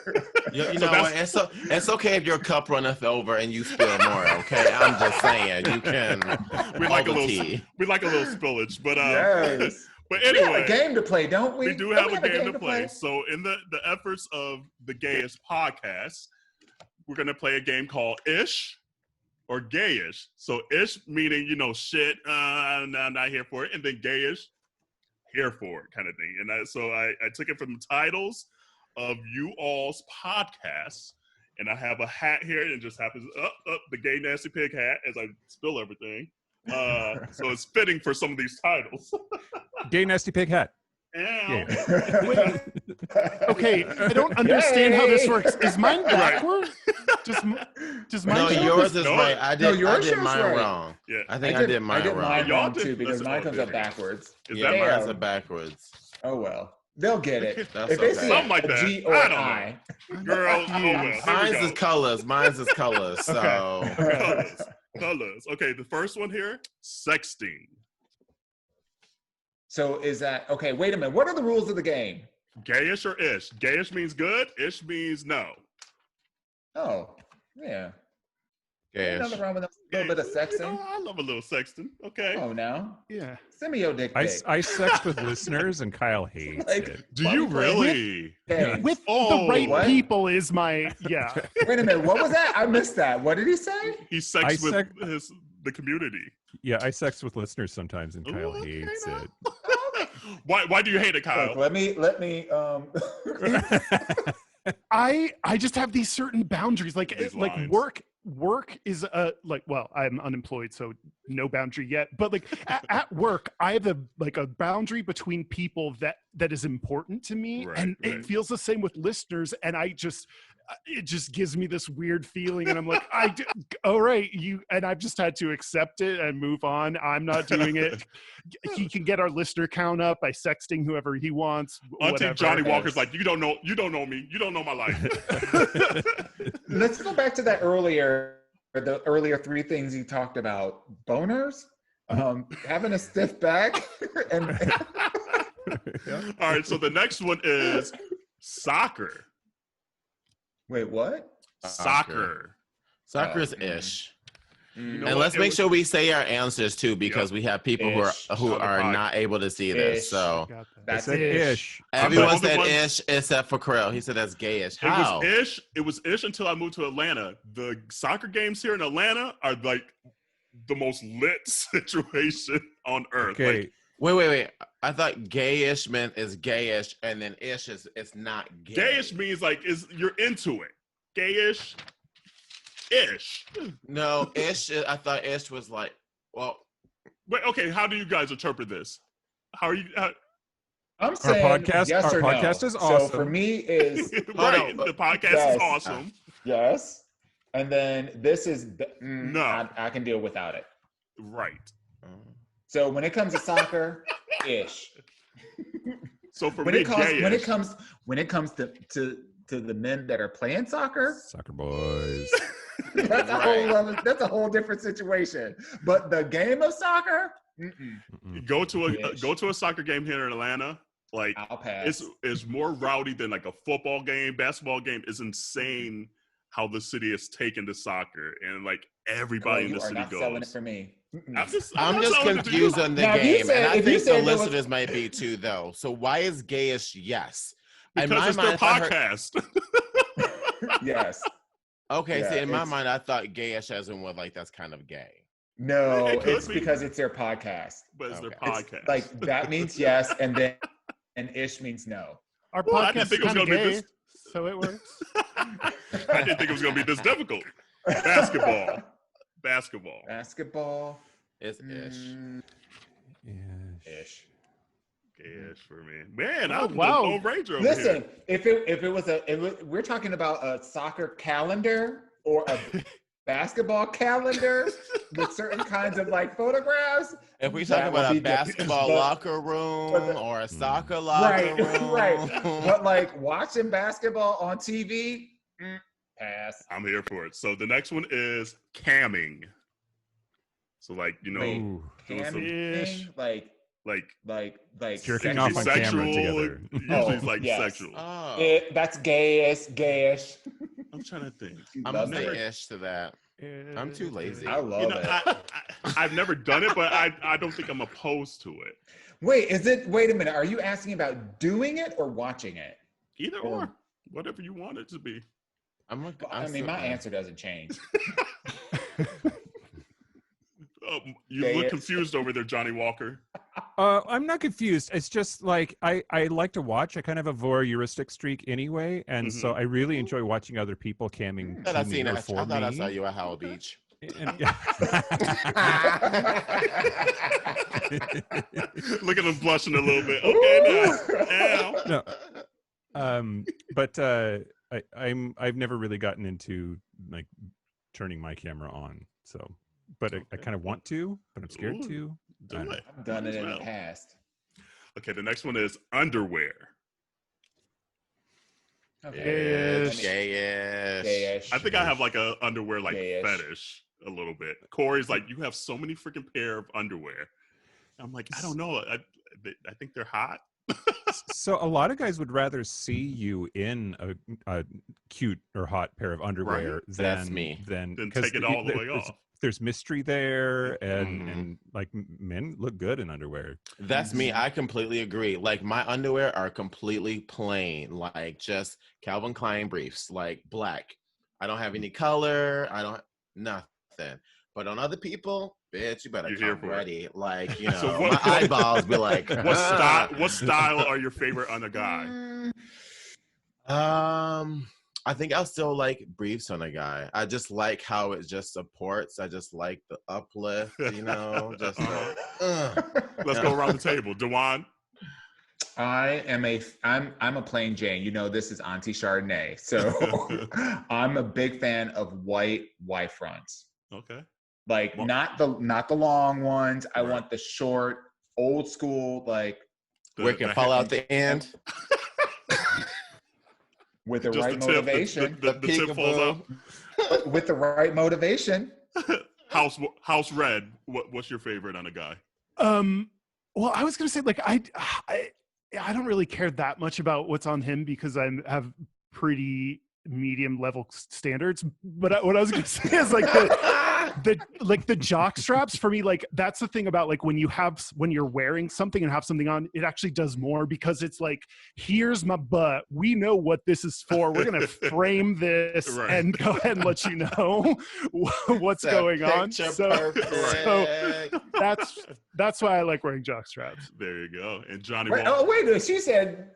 You know what? It's okay if your cup runneth over and you spill more, okay? I'm just saying. You can. We like a little spillage. But, yes. But anyway, we have a game to play, don't we? We do have a game to play. So in the efforts of the Gayish Podcast, we're going to play a game called Ish or Gayish. So Ish meaning, shit, I'm not here for it. And then Gayish, here for it kind of thing. And I took it from the titles of you all's podcasts. And I have a hat here, and it just happens the Gay Nasty Pig hat as I spill everything. So it's fitting for some of these titles. Gay Nasty Pig hat. Yeah. Okay, I don't understand how this works. Is mine backward? Does mine? No, yours is right. I did mine right. wrong. Yeah. I think I did mine wrong. Mine Y'all wrong did- too, because listen, mine comes up backwards. Mine's are backwards. Oh well, they'll get it. That's if they okay. see Something like a that. G or I an don't know. I. Girl, oh well. Here we Mine's go. is colors. So Colors. Okay, the first one here, sexting. So is that okay? Wait a minute. What are the rules of the game? Gayish or ish? Gayish means good. Ish means no. Oh, yeah. Gayish. Nothing wrong with a little bit of sexting. I love a little sexting. Okay. Oh, now Yeah. send me your dick pic. I sex with listeners, and Kyle hates it. Do you really? Okay. With Oh, the right what? people is my yeah. Wait a minute. What was that? I missed that. What did he say? He sex with the community. Yeah, I sex with listeners sometimes, and Kyle Ooh, okay, hates now. it. Why do you hate it, Kyle? Look, let me I just have these certain boundaries, like These like lines. work is well, I'm unemployed, so no boundary yet, but like at work I have a boundary between people that is important to me, Right, and right. it feels the same with listeners, and it just gives me this weird feeling, and I'm like, all right, and I've just had to accept it and move on. I'm not doing it. He can get our listener count up by sexting whoever he wants. Auntie Whatever. Johnny Walker's like, you don't know me, you don't know my life. Let's go back to that the earlier three things you talked about: boners, having a stiff back, and All right, so the next one is soccer. wait, what? Soccer. Soccer is ish. You know And what? let's It make was- sure we say our answers too, because we have people Ish. who On the are pod. not able to see this. Ish. So Got that. I That's said it. ish. everyone the said only one- ish except for Krill. He said that's gayish. How? It was ish until I moved to Atlanta. The soccer games here in Atlanta are like the most lit situation on earth. Okay. Like, Wait. I thought gayish meant is gayish, and then ish is it's not gay. gayish means like you're into it. Gayish, ish. No, ish. I thought ish was like, well, Wait, okay. How do you guys interpret this? How are you? I'm saying podcast- yes our or podcast no. is So awesome. for me is right. on, The podcast yes. is awesome. yes, and then this is No. I can deal without it. Right. So when it comes to soccer, ish. So for When me, it comes gayish. when it comes to the men that are playing soccer, Soccer boys. that's a Right. that's a whole different situation. But the game of soccer, Mm-mm. Go to Ish. a soccer game here in Atlanta. Like I'll pass. it's more rowdy than like a football game, basketball game. Is insane how the city has taken to soccer, and like everybody in the city goes. Selling it for me. I'm just confused on the game, and I think the listeners might be too, though. So why is Gayish yes? Because it's their podcast. Yes. Okay, yeah, so in my mind, I thought Gayish as in what, like, that's kind of gay. No, it's because it's their podcast. But it's their podcast. It's like, that means yes, and then ish means no. Our podcast is kind of gay, so it works. I didn't think it was going to be this difficult. Basketball. It's ish. Ish. Ish for me. Man, I'm wow. the Ranger over Listen, here. if it was we're talking about a soccer calendar or a basketball calendar with certain kinds of like photographs. If we talk about a basketball locker room or a soccer locker room. Right. But like watching basketball on TV, pass. I'm here for it. So the next one is camming. So like, you know, camming, like jerking off on camera together. Usually it's like sexual. Oh. That's gayish. I'm trying to think. I'm gonna say ish to that. I'm too lazy. I love it. I've never done it, but I don't think I'm opposed to it. Wait a minute. Are you asking about doing it or watching it? Either or. Whatever you want it to be. My answer doesn't change. You look confused over there, Johnny Walker. I'm not confused. It's just like I like to watch. I kind of have a voyeuristic streak anyway, and so I really enjoy watching other people camming. I thought I saw you at Howell Beach. Look at him blushing a little bit. Okay, now. No. But I've never really gotten into like turning my camera on. So. But I kind of want to, but I'm scared to. I've done it in the past. Okay, the next one is underwear. Gayish. I think I have like a underwear like fetish a little bit. Corey's like, you have so many freaking pair of underwear. I'm like, I don't know. I think they're hot. So a lot of guys would rather see you in a cute or hot pair of underwear than take it all the way off. There's mystery there, and like men look good in underwear. That's me. I completely agree. Like my underwear are completely plain, like just Calvin Klein briefs, like black. I don't have any color. Nothing. But on other people, bitch, you better come ready. Like, you know, so my eyeballs be like. What style are your favorite on a guy? I think I'll still like briefs on a guy. I just like how it just supports. I just like the uplift, you know. Just let's go around the table. Dewan? I'm a plain Jane. You know, this is Auntie Chardonnay. So I'm a big fan of white Y-fronts. Okay. Like not the long ones. I want the short, old school, like where it can fall out the end. With the right motivation. The tip falls out. With the right motivation. House Red, what's your favorite on a guy? Well, I was going to say, like, I don't really care that much about what's on him because I have pretty medium level standards. But what I was going to say is like the jock straps for me, like that's the thing about like when you're wearing something and have something on, it actually does more because it's like, here's my butt. We know what this is for. We're going to frame this and go ahead and let you know what's going on. So that's why I like wearing jock straps. There you go. And Johnny. Wait, she said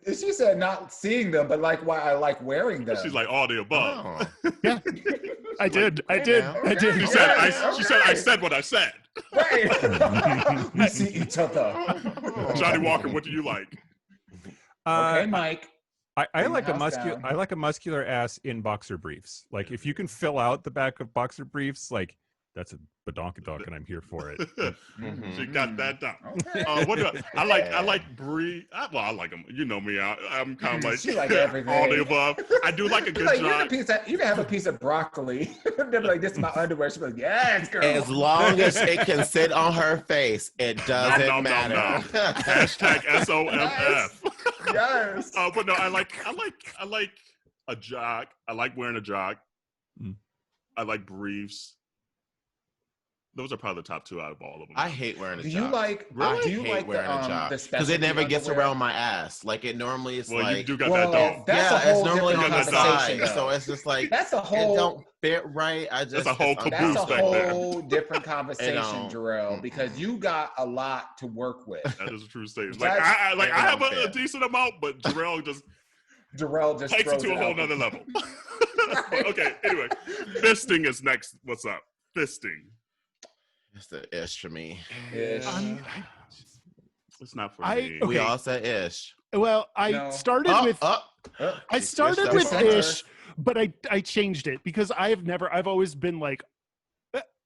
not seeing them, but like why I like wearing them. She's like all the above. Oh. Yeah. I did. She said, I said what I said. Right. We see each other. Johnny Walker, what do you like? Okay, Mike. I like a muscular ass in boxer briefs. Like if you can fill out the back of boxer briefs, like that's a badonkadonk, and I'm here for it. She got that down. Okay. I like Brie. I like them. You know me. I'm kind of like, she like everything. All the above. I do like a good job. You can have a piece of broccoli. They're like, this is my underwear. She's like, yes, girl. As long as it can sit on her face, it doesn't matter. No. Hashtag SOMF. Yes. But no, I like a jog. I like wearing a jog. I like briefs. Those are probably the top 2 out of all of them. I hate wearing a Do jock. you like? Really? Do you hate like wearing a jock because it never gets underwear? around my ass. Like it normally is. Well, like you do got that though. That's a it's whole normally different on the conversation. side, so it's just like That's a it whole. don't fit right. I just That's a whole caboose That's a back there. whole different conversation, don't. Jarrell, because you got a lot to work with. That is a true statement. That's- I have don't a fit. decent amount, but Jarrell just takes takes it to a whole nother level. Okay, anyway, fisting is next. What's up? Fisting. It's the ish for me. Ish. It's not for I- me. okay. We all said ish. Well, I No. started with I She started switched with up. ish, but I changed it because I've always been like,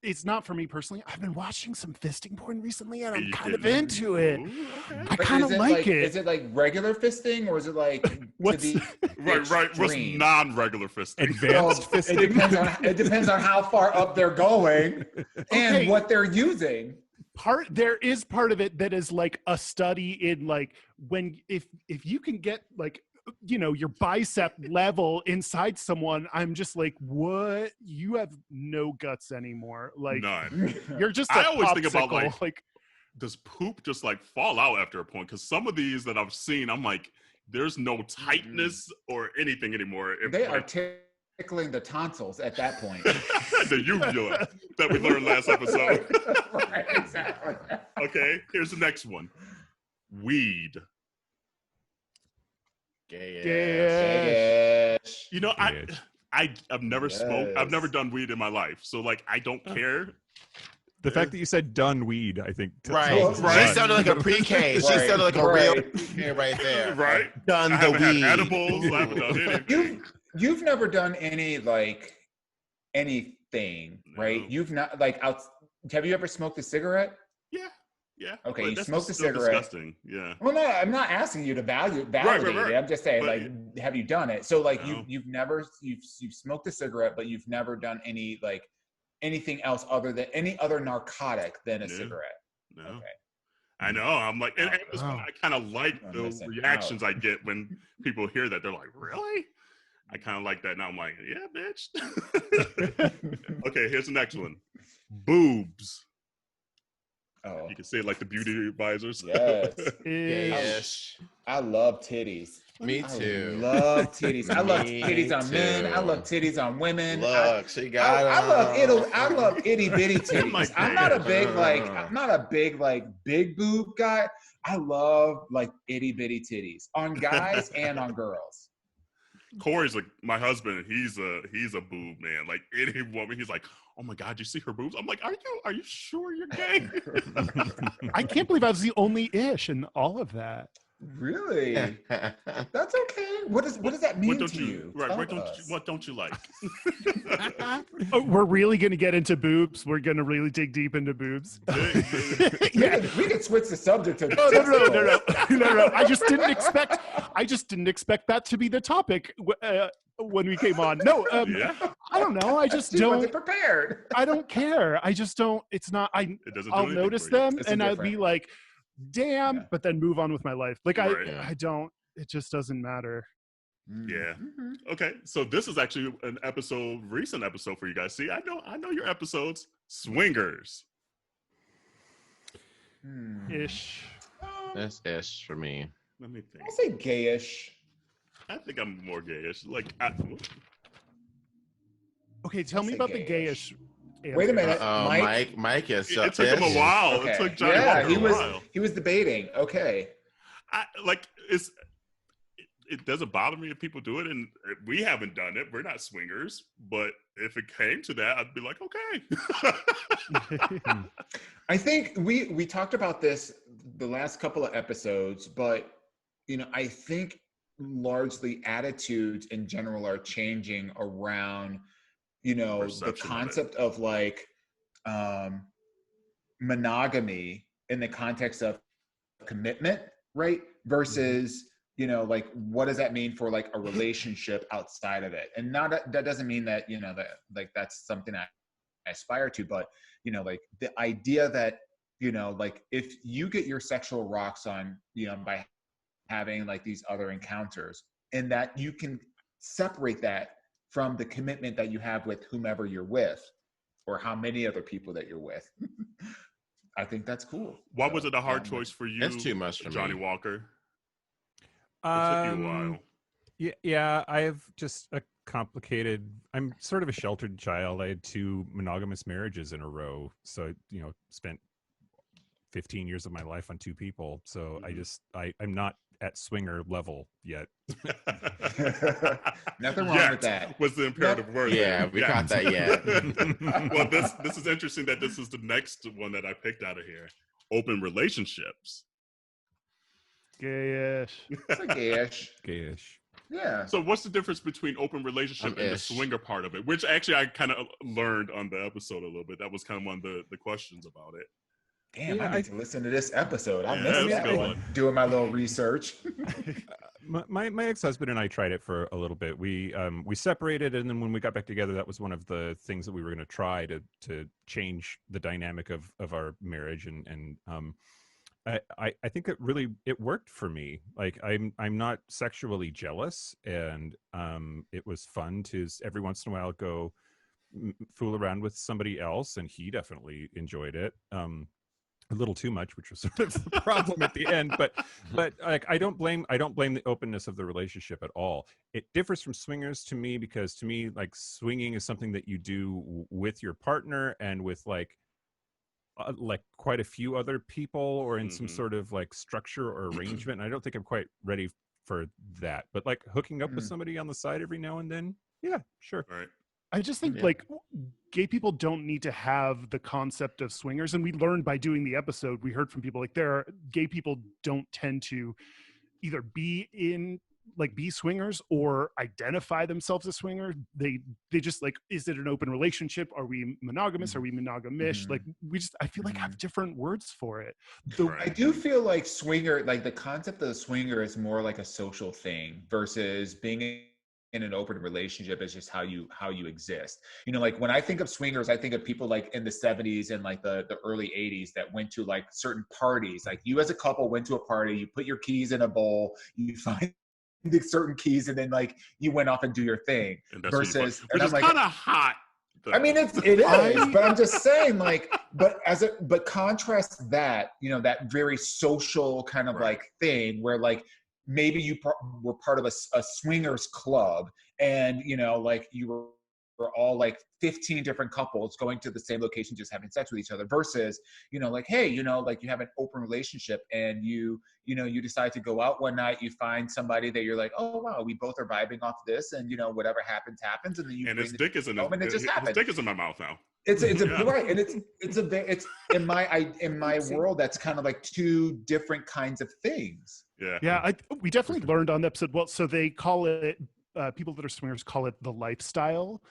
it's not for me personally. I've been watching some fisting porn recently, and I'm You kind of did. into it. Ooh, okay. I But kind of is like it. Is it like regular fisting, or is it like What's- to the Right. What's extreme? non-regular fisting? Advanced Well, fisting. it depends on how far up they're going and Okay. what they're using. There is part of it that is like a study in like when if you can get like your bicep level inside someone, I'm just like, what? You have no guts anymore. Like None. you're just I a always think about, popsicle. like, Does poop just like fall out after a point? Because some of these that I've seen, I'm like, there's no tightness or anything anymore. If, They are like, tickling the tonsils at that point. the uvula that we learned last episode. Right, exactly. Okay, here's the next one. Weed. Gay. Gayish. You know, Weird. I've never smoked. I've Yes. never done weed in my life, so like I don't care. The fact that you said done weed, I think. Right. tells us Right. She a lot. sounded like a pre-K. She Right, sounded like a real right. pre-K right there. Right? Done I the haven't weed. had edibles. I haven't done anything. You've never done any like anything, right? No. You've not like out. Have you ever smoked a cigarette? Yeah. Okay, but you that's smoked a still cigarette. Disgusting. Yeah. Well, no, I'm not asking you to validate right. it. I'm just saying, But- like, have you done it? So, like, No. you've smoked a cigarette, but you've never done any like anything else other than any other narcotic than a No. cigarette. No. Okay. I know. I'm like, and it's Wow. I kind of like I'm the missing reactions out. I get when people hear that. They're like, really? I kind of like that. Now I'm like, yeah, bitch. Okay, here's the next one. Boobs. Oh, You can say it like the beauty advisors. yes. Gayish. I love titties. Me too. I love titties. I love Me titties on men. I too. love titties on women. Look, she got I love itty bitty titties. my I'm not a big God. I'm not a big boob guy. I love like itty bitty titties on guys and on girls. Corey's like my husband. He's a boob man. Like any woman, he's like, oh my god, you see her boobs? I'm like, are you sure you're gay? I can't believe I was the only ish in all of that. Really? That's okay. What does that mean What don't to you? you? Right? Tell What don't us. you like? Oh, we're really going to get into boobs. We're going to really dig deep into boobs. We can switch the subject to No. I just didn't expect that to be the topic when we came on. No, Yeah, I don't know. I just She wasn't don't. prepared. I don't care. I just don't. It's not. it doesn't. I'll do anything notice for you. them It's and I'll indifferent. be like, damn, Yeah. but then move on with my life. Like Right. I don't. It just doesn't matter. Yeah. Mhm. Okay, so this is actually an recent episode for you guys. See, I know your episodes. Swingers. Hmm. Ish. That's ish for me. Let me think. I'll say gayish. I think I'm more gayish. Like, Okay, tell I'll me say about the gayish. gayish. Wait a minute. Mike is so it took him a ish. while. Okay. It took Johnny Yeah, Walker a while. he was debating. Okay. It doesn't bother me if people do it, and we haven't done it. We're not swingers, but if it came to that, I'd be like, okay. I think we talked about this the last couple of episodes, but I think largely attitudes in general are changing around, the Perception of it. concept of like monogamy in the context of commitment, right? Versus, like what does that mean for like a relationship outside of it? And that doesn't mean that, that like that's something I aspire to, but like the idea that, like if you get your sexual rocks on, by having like these other encounters, and that you can separate that from the commitment that you have with whomever you're with, or how many other people that you're with. I think that's cool. Why was it a hard choice for you? It's too much for Johnny me. Walker. It took you a while. Yeah, I have just a complicated. I'm sort of a sheltered child. I had 2 monogamous marriages in a row, so spent 15 years of my life on 2 people. So I'm not at swinger level yet. Nothing wrong with that. Was the imperative word? Yeah, we caught that yet. Well, this is interesting that this is the next one that I picked out of here. Open relationships. Gayish. It's a gayish. Gayish. Yeah. So what's the difference between open relationship and the ish. swinger part of it? Which actually I kind of learned on the episode a little bit. That was kind of one of the questions about it. Damn, Yeah, I need to listen to this episode. I Yeah, missed that's a that good one. one. Doing my little research. My ex-husband and I tried it for a little bit. We separated, and then when we got back together, that was one of the things that we were going to try to change the dynamic of our marriage. And I think it worked for me. Like I'm not sexually jealous, and it was fun to every once in a while go fool around with somebody else, and he definitely enjoyed it. A little too much, which was sort of the problem at the end, but like I don't blame the openness of the relationship at all. It differs from swingers to me, because to me, like, swinging is something that you do with your partner and with like quite a few other people, or in some sort of like structure or arrangement. And I don't think I'm quite ready for that, but like hooking up with somebody on the side every now and then, yeah, sure. Right. I just think like gay people don't need to have the concept of swingers. And we learned by doing the episode, we heard from people like gay people don't tend to either be swingers or identify themselves as swingers. They just like, is it an open relationship? Are we monogamous? Are we monogamish? Like I feel like have different words for it. I do feel like swinger, like the concept of the swinger is more like a social thing versus being in an open relationship is just how you exist. Like when I think of swingers, I think of people like in the 70s and like the early 80s that went to like certain parties. Like you as a couple went to a party, you put your keys in a bowl, you find the certain keys, and then like you went off and do your thing. Versus, which is kind of hot. Though. I mean, it is, but I'm just saying, like, but contrast that, that very social kind of like thing where like maybe you were part of a swingers club, and like you were all like 15 different couples going to the same location, just having sex with each other, versus like, hey, like you have an open relationship, and you decide to go out one night, you find somebody that you're like, oh wow, we both are vibing off this, and whatever happens, and then you his dick is in his dick is in my mouth now. It's right, and it's in my world, that's kind of like 2 different kinds of things. Yeah, we definitely learned on the episode. Well, so they call it, people that are swingers call it the lifestyle,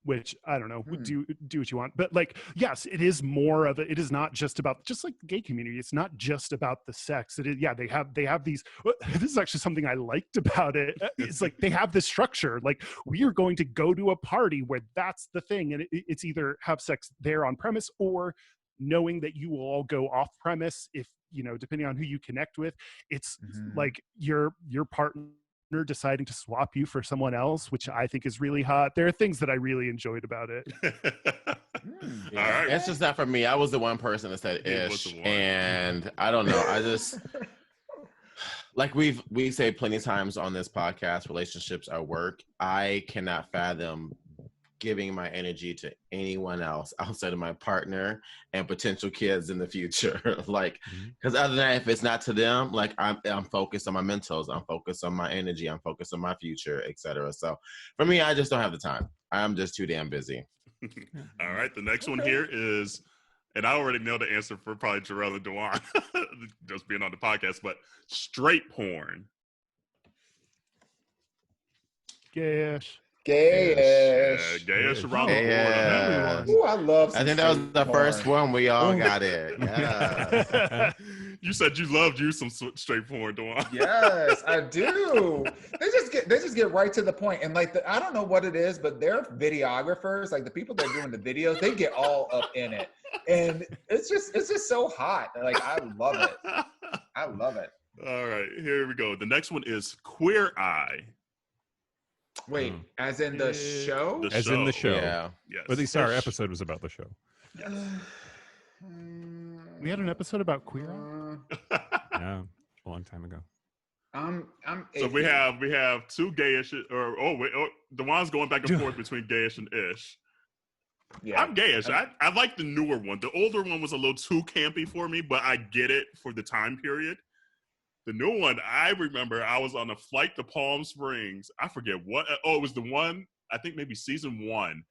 which I don't know, do what you want. But like, yes, it is more of it is not just about, just like the gay community, it's not just about the sex. It is, they have these, this is actually something I liked about it. It's like they have this structure, like we are going to go to a party where that's the thing. And it's either have sex there on premise, or knowing that you will all go off premise, if depending on who you connect with. It's like your partner deciding to swap you for someone else, which I think is really hot. There are things that I really enjoyed about it. All right. It's just not for me. I was the one person that said ish, and I don't know. I just like we say plenty of times on this podcast, relationships are work. I cannot fathom giving my energy to anyone else outside of my partner and potential kids in the future. Like, because other than that, if it's not to them, like I'm focused on my mentals, I'm focused on my energy, I'm focused on my future, etc. So for me, I just don't have the time. I'm just too damn busy. All right, the next one here is, and I already know the answer for probably Jarrell and Dewan, just being on the podcast, but straight porn. Gayish. Gayish. Gayish around the board. Ooh, I love. I think that was the first one. We all got it. Yeah. You said you loved you some straight porn, Dewan. Yes, I do. They just get right to the point, and like I don't know what it is, but their videographers, like the people that are doing the videos, they get all up in it, and it's just so hot. Like I love it. I love it. All right, here we go. The next one is Queer Eye. Wait, as in the show? As in the show. Yeah. Yes. Or at least our episode was about the show. We had an episode about queer. Yeah, a long time ago. So we have two gayish, the one's going back and forth between gayish and ish. Yeah. I'm gayish. I like the newer one. The older one was a little too campy for me, but I get it for the time period. The new one, I remember I was on a flight to Palm Springs. I forget what. Oh, it was the one, I think maybe season 1,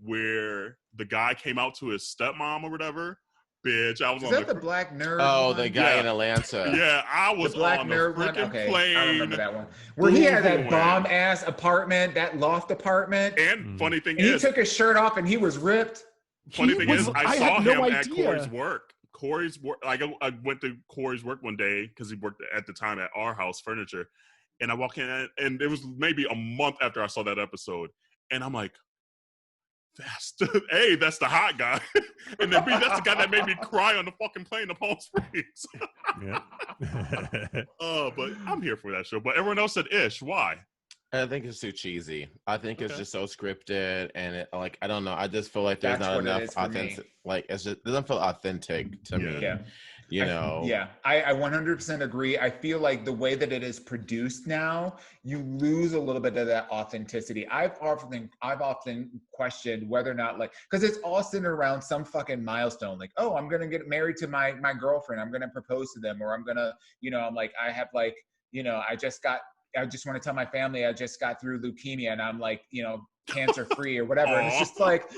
where the guy came out to his stepmom or whatever. Bitch, I was Is on that the black nerd? Oh, one? the guy in Atlanta. Yeah, I was the black on nerd a one. freaking Okay, plane. I remember that one. Where he had that Boohooing. bomb ass apartment, that loft apartment. And funny thing And he is, took his shirt off and he was ripped. funny thing is, I saw had no him at idea. Corey's work. I went to Corey's work one day because he worked at the time at our house furniture, and I walk in, and it was maybe a month after I saw that episode, and I'm like, that's the hot guy, and then B, that's the guy that made me cry on the fucking plane to Palm Springs. Yeah. But I'm here for that show. But everyone else said ish. Why? I think it's too cheesy. I think it's Okay. just so scripted, and it, like, I don't know. I just feel like there's That's not what it enough is for me. authentic. Like, it doesn't feel authentic to me. Yeah. You know. Yeah, I 100% agree. I feel like the way that it is produced now, you lose a little bit of that authenticity. I've often questioned whether or not, like, because it's all centered around some fucking milestone. Like, oh, I'm gonna get married to my girlfriend. I'm gonna propose to them, or I'm gonna, I'm like, I have like, I just want to tell my family I just got through leukemia, and I'm like, cancer free or whatever. And it's just like,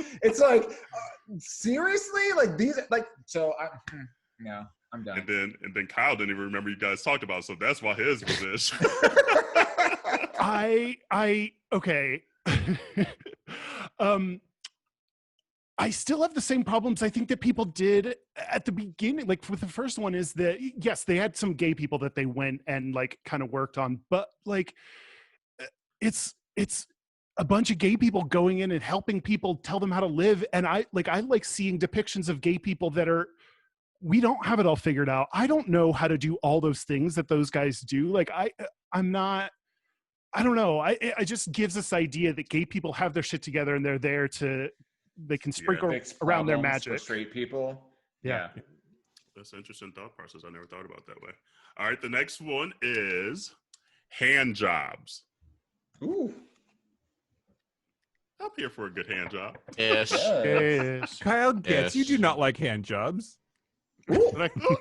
seriously, like these, like, so no. I'm done. And then Kyle didn't even remember you guys talked about it, so that's why his was ish. Okay. I still have the same problems I think that people did at the beginning. Like with the first one is that, yes, they had some gay people that they went and like kind of worked on, but like it's a bunch of gay people going in and helping people tell them how to live. And I like seeing depictions of gay people that we don't have it all figured out. I don't know how to do all those things that those guys do. Like I don't know. It just gives this idea that gay people have their shit together and they're there they can sprinkle around their magic. For straight people. Yeah. That's an interesting thought process. I never thought about it that way. All right, the next one is hand jobs. Ooh. I'm here for a good hand job. Ish. Yes. Kyle gets, you Ish. do not like hand jobs.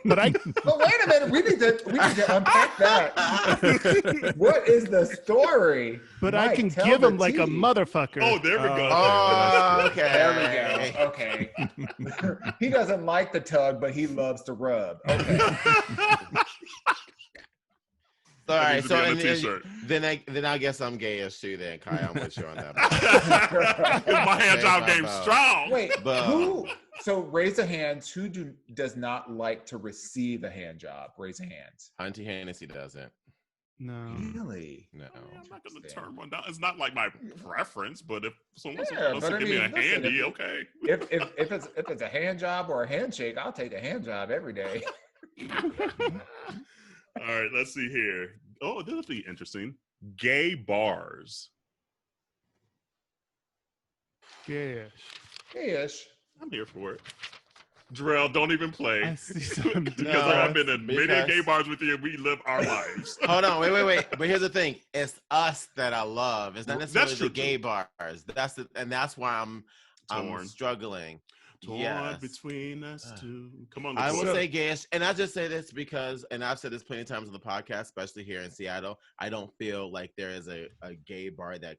But I But wait a minute, we need to unpack that. What is the story? But Mike, I can tell give the him like a tea. motherfucker. Oh, there we go. Oh, okay. There we go. Okay. He doesn't like the tug, but he loves to rub. Okay. All right, needs to so be on and the t-shirt. then I guess I'm gayish too. Then Kyle, I'm with you on that. My hand job game strong. Wait, But- who? So raise a hand. Who does not like to receive a hand job? Raise a hand. Hunty Hennessy doesn't. No. Really? No. I'm not going to turn one down. It's not like my preference, but if someone Yeah, wants but to I give me a mean, listen, handy, if- okay. If it's a hand job or a handshake, I'll take the hand job every day. All right, let's see here. Oh, this will be interesting. Gay bars. Yes. Ish. I'm here for it. Jarrell, don't even play. I see some. Because No, I've been in many because- gay bars with you and we live our lives. Hold on, wait. But here's the thing: it's us that I love. It's not That's necessarily true, the gay bars. That's why I'm Torn. struggling. Torn Yes. between us two. Come on. I will Nicole. say gayish, and I just say this because, and I've said this plenty of times on the podcast, especially here in Seattle. I don't feel like there is a gay bar that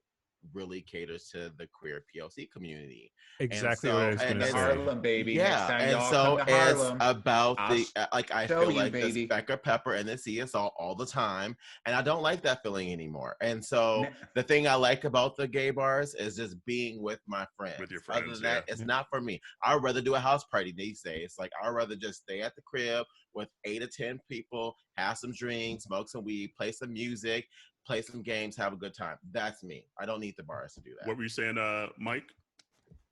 really caters to the queer POC community. Exactly so- what I was going and to it's- say. Harlem, baby. Yeah, Next time and y'all so come to it's Harlem. about I'll the like I show feel you, like baby. this Becker Pepper and the CSO all the time, and I don't like that feeling anymore. And so the thing I like about the gay bars is just being with my friends. With your Other friends, than that, yeah. it's not for me. I'd rather do a house party these days. Like I'd rather just stay at the crib with 8 or 10 people, have some drinks, smoke some weed, play some music, play some games, have a good time. That's me. I don't need the bars to do that. What were you saying, Mike?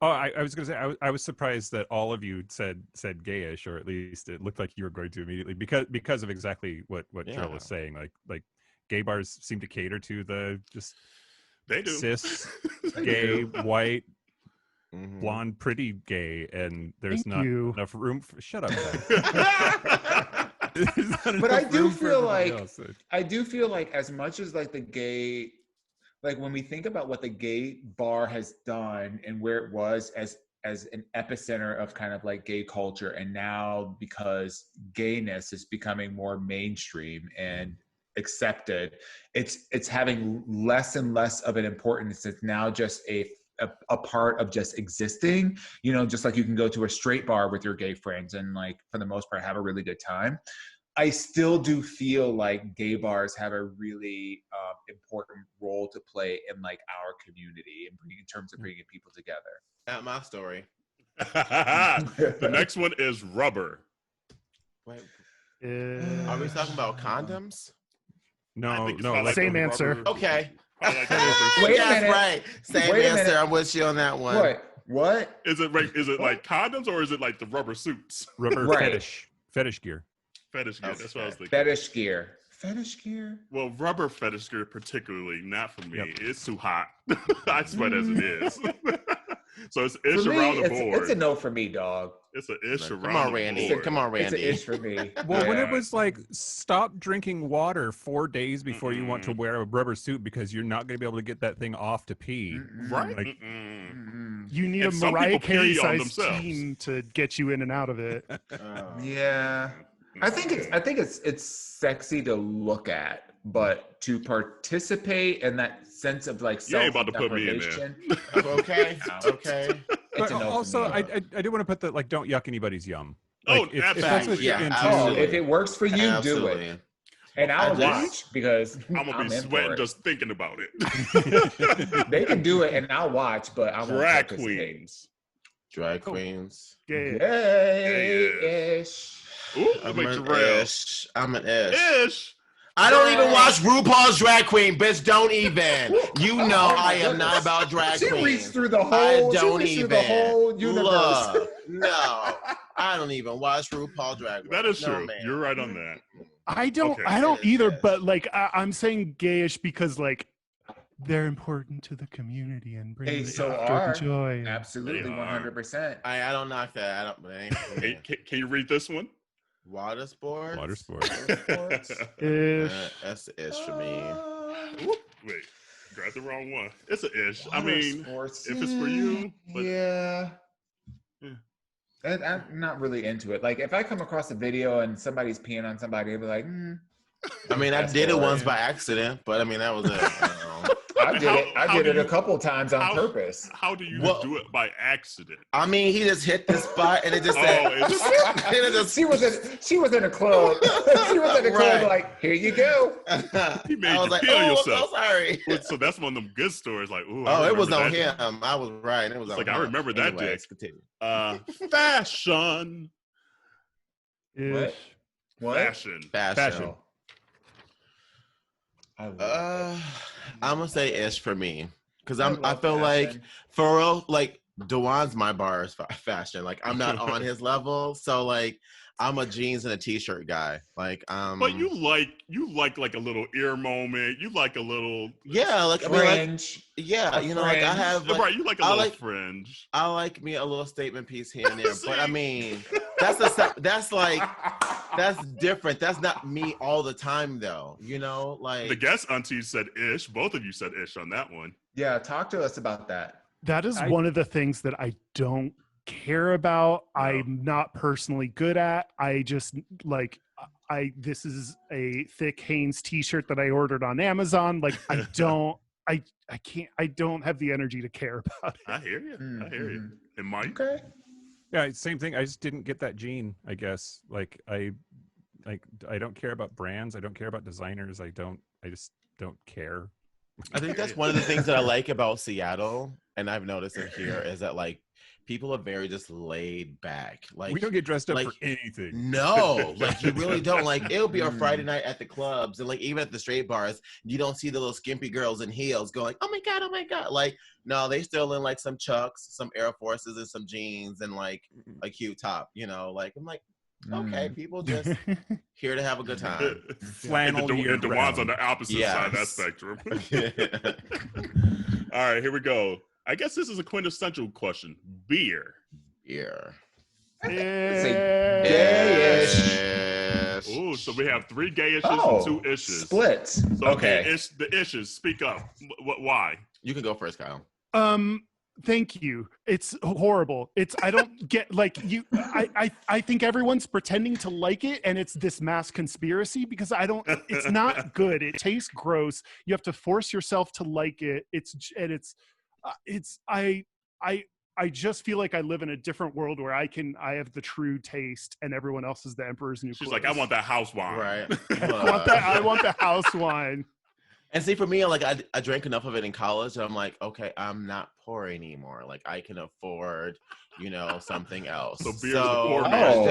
Oh, I was going to say I was surprised that all of you said gayish, or at least it looked like you were going to immediately because of exactly what Cheryl was saying. Like gay bars seem to cater to the just They do. cis, gay, white, blonde, pretty gay, and there's Thank not you. enough room for. Shut up. But I do feel like as much as like the gay, like when we think about what the gay bar has done and where it was as an epicenter of kind of like gay culture, and now because gayness is becoming more mainstream and accepted, it's having less and less of an importance. It's now just a part of just existing, you know, just like you can go to a straight bar with your gay friends and like for the most part have a really good time. I still do feel like gay bars have a really important role to play in like our community in terms of bringing people together. Not my story. The next one is rubber. Wait, are we talking about condoms? No, like same the answer. rubber- Okay. Like Wait a Yes, minute. right. Same Wait a answer. minute. I'm with you on that one. What? Is it like condoms or is it like the rubber suits? rubber Right. fetish gear. Fetish gear. That's what I was thinking. Fetish gear. Fetish gear? Well, rubber fetish gear particularly, not for me. It's too hot. I sweat as it is. So it's ish For me, around the board. it's a no for me, dog. It's an ish Come around on, the Randy. board. Come on, It's an Randy. ish for me. Well, when it Yeah. was like, stop drinking water 4 days before you want to Mm-mm. wear a rubber suit because you're not going to be able to get that thing off to pee. Right? Like- You need And a some Mariah people pee on Carey-sized themselves. team to get you in and out of it. Yeah. I think it's sexy to look at, but to participate in that sense of like You ain't about to put me in self-deprivation. Okay. Okay. It's But a no for also, me. I do want to put that, like, don't yuck anybody's yum. Oh, Like, if that's what absolutely. you're Yeah, into, absolutely. If it works for you, do Absolutely. it. And I'll I just- watch because I'm gonna be in for sweating it. just thinking about it. They can do it and I'll watch, but I won't Drag participate. queens. Drag queens. Gay. Gay-ish. Ooh, I'm like an Jarrell. ish. I'm an ish. Ish. I don't even watch RuPaul's Drag Queen, bitch. Don't even. You know Oh my I am not goodness. about drag She queens. reached through the I whole. She don't reached even. through the whole universe. Look, no, I don't even watch RuPaul Drag Race. That is No, true. man. You're right on that. I don't Okay. I don't It is either, yes. but like I'm saying gayish because like they're important to the community and bring They the so laughter are. and joy. Absolutely, They are. 100%. I don't knock that. I don't. But it ain't for me. Can you read this one? Water sports. water sports. Ish. That's the ish for me. Whoop, wait, grabbed the wrong one. It's an ish. I Water mean, sports. if it's for you, but Yeah. Yeah. I'm not really into it. Like, if I come across a video and somebody's peeing on somebody, I'll be like, I mean, I That's did it boring. once by accident, but I mean, that was it. I don't know. I did it. I How did do it a you- couple times on how- purpose. how do you Well- do it by accident? I mean, he just hit the spot and it just said, Oh, it's and it just, She was in a club. She was in a club Right. like, here you go. He made I was you like, kill oh, yourself. I'm so sorry. So that's one of them good stories. Like, ooh, Oh, I it was on remember that. him. I was right. It was on like, him. I remember that Anyways, dick. continue. Fashion. Ish. What? Fashion. Fashion. I love it. I'm gonna say ish for me because I I love feel like fashion. for real, like Dewan's my bar is fashion. Like I'm not on his level, so like I'm a jeans and a t-shirt guy. Like But you like a little ear moment. You like a little yeah, like I mean, like, Fringe. yeah, A you know, like I fringe. have like, right. You like a I little like- fringe. I like me a little statement piece here and there, but I See? mean that's different. That's not me all the time though. You know, like The guest auntie said ish. Both of you said ish on that one. Yeah, talk to us about that. That is one of the things that I don't care about. No. I'm not personally good at. I just like this is a thick Hanes t-shirt that I ordered on Amazon. Like I don't I don't have the energy to care about it. I hear you. I hear you. And Mike, Okay. Yeah, same thing. I just didn't get that gene, I guess. Like I don't care about brands. I don't care about designers. I just don't care. I think that's one of the things that I like about Seattle, and I've noticed it here, is that like people are very just laid back. Like We don't get dressed up like, for anything. no, like you really don't. Like it'll be a Friday night at the clubs, and like even at the straight bars, you don't see the little skimpy girls in heels going, "Oh my god!" Like no, they still in like some Chucks, some Air Forces, and some jeans, and like a cute top. You know, like I'm like, okay, people just here to have a good time. Flannel and year Dewan's round. on the opposite side of that Yes. spectrum. All right, here we go. I guess this is a quintessential question. Beer. Beer. Gayish. Oh, so we have 3 gayishes and 2 ishes. Splits. So, okay. The ishes, speak up. Why? You can go first, Kyle. Thank you. It's horrible. I don't get like you. I think everyone's pretending to like it, and it's this mass conspiracy because it's not good. It tastes gross. You have to force yourself to like it. I just feel like I live in a different world where I have the true taste, and everyone else is the emperor's new She's clothes. like, I want that house wine. Right. I want the house wine. And see, for me, like I drank enough of it in college, and I'm like, okay, I'm not poor anymore. Like I can afford, something else. So beer's a poor man.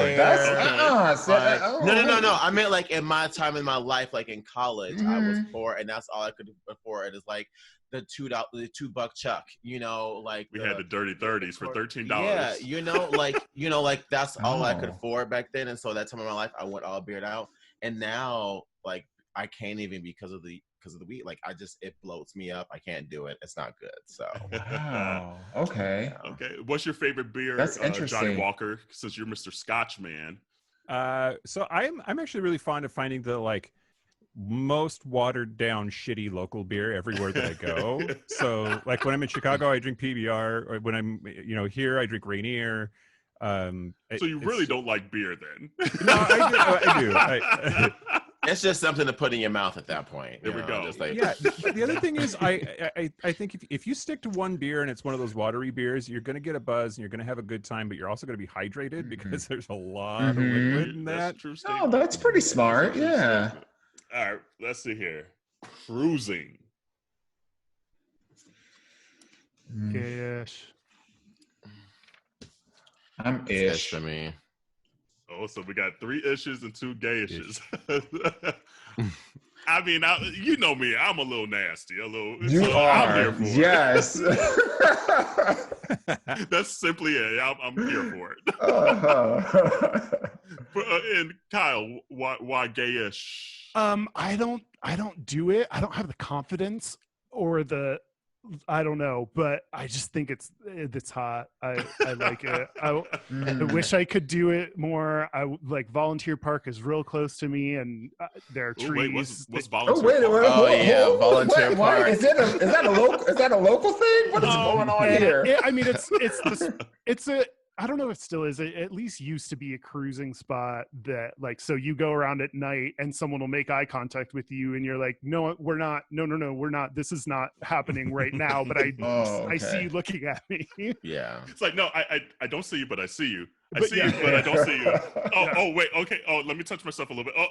No. I meant like in my time in my life, like in college, I was poor, and that's all I could afford is like the $2 Chuck. Like we had the dirty 30s for $13. Yeah, like that's all I could afford back then, and so that time of my life, I went all beard out, and now like I can't even because of the weed. Like it bloats me up. I can't do it. It's not good. So wow. Okay. Okay. What's your favorite beer? That's interesting. Johnny Walker, since you're Mr. Scotch man. So I'm actually really fond of finding the like most watered down shitty local beer everywhere that I go. So like when I'm in Chicago, I drink PBR, or when I'm here, I drink Rainier. So you really don't like beer then? No, I do. It's just something to put in your mouth at that point. There we go. Just like... Yeah. The other thing is, I think if you stick to one beer and it's one of those watery beers, you're going to get a buzz and you're going to have a good time, but you're also going to be hydrated because there's a lot of liquid in that. That's true statement. Oh, that's pretty smart. Yeah. All right. Let's see here. Cruising. Gayish. I'm ish for me. Oh, so we got 3 ishes and 2 gayishes. I mean, you know me. I'm a little nasty. You are. I'm here for it. Yes. That's simply it. I'm here for it. And Kyle, why gayish? I don't do it. I don't have the confidence or I don't know, but I just think it's hot. I like it. I wish I could do it more. Like Volunteer Park is real close to me, and there are trees. What's Volunteer Park? Volunteer Park. Is that a local thing? What is going on here? I mean, it's a. I don't know if it still is. It at least used to be a cruising spot that like, so you go around at night and someone will make eye contact with you and you're like, no, we're not. No, we're not. This is not happening right now. But I see you looking at me. Yeah. It's like, no, I don't see you, but I see you. I see you, but I don't see you. Oh, wait. Okay. Oh, let me touch myself a little bit. Oh.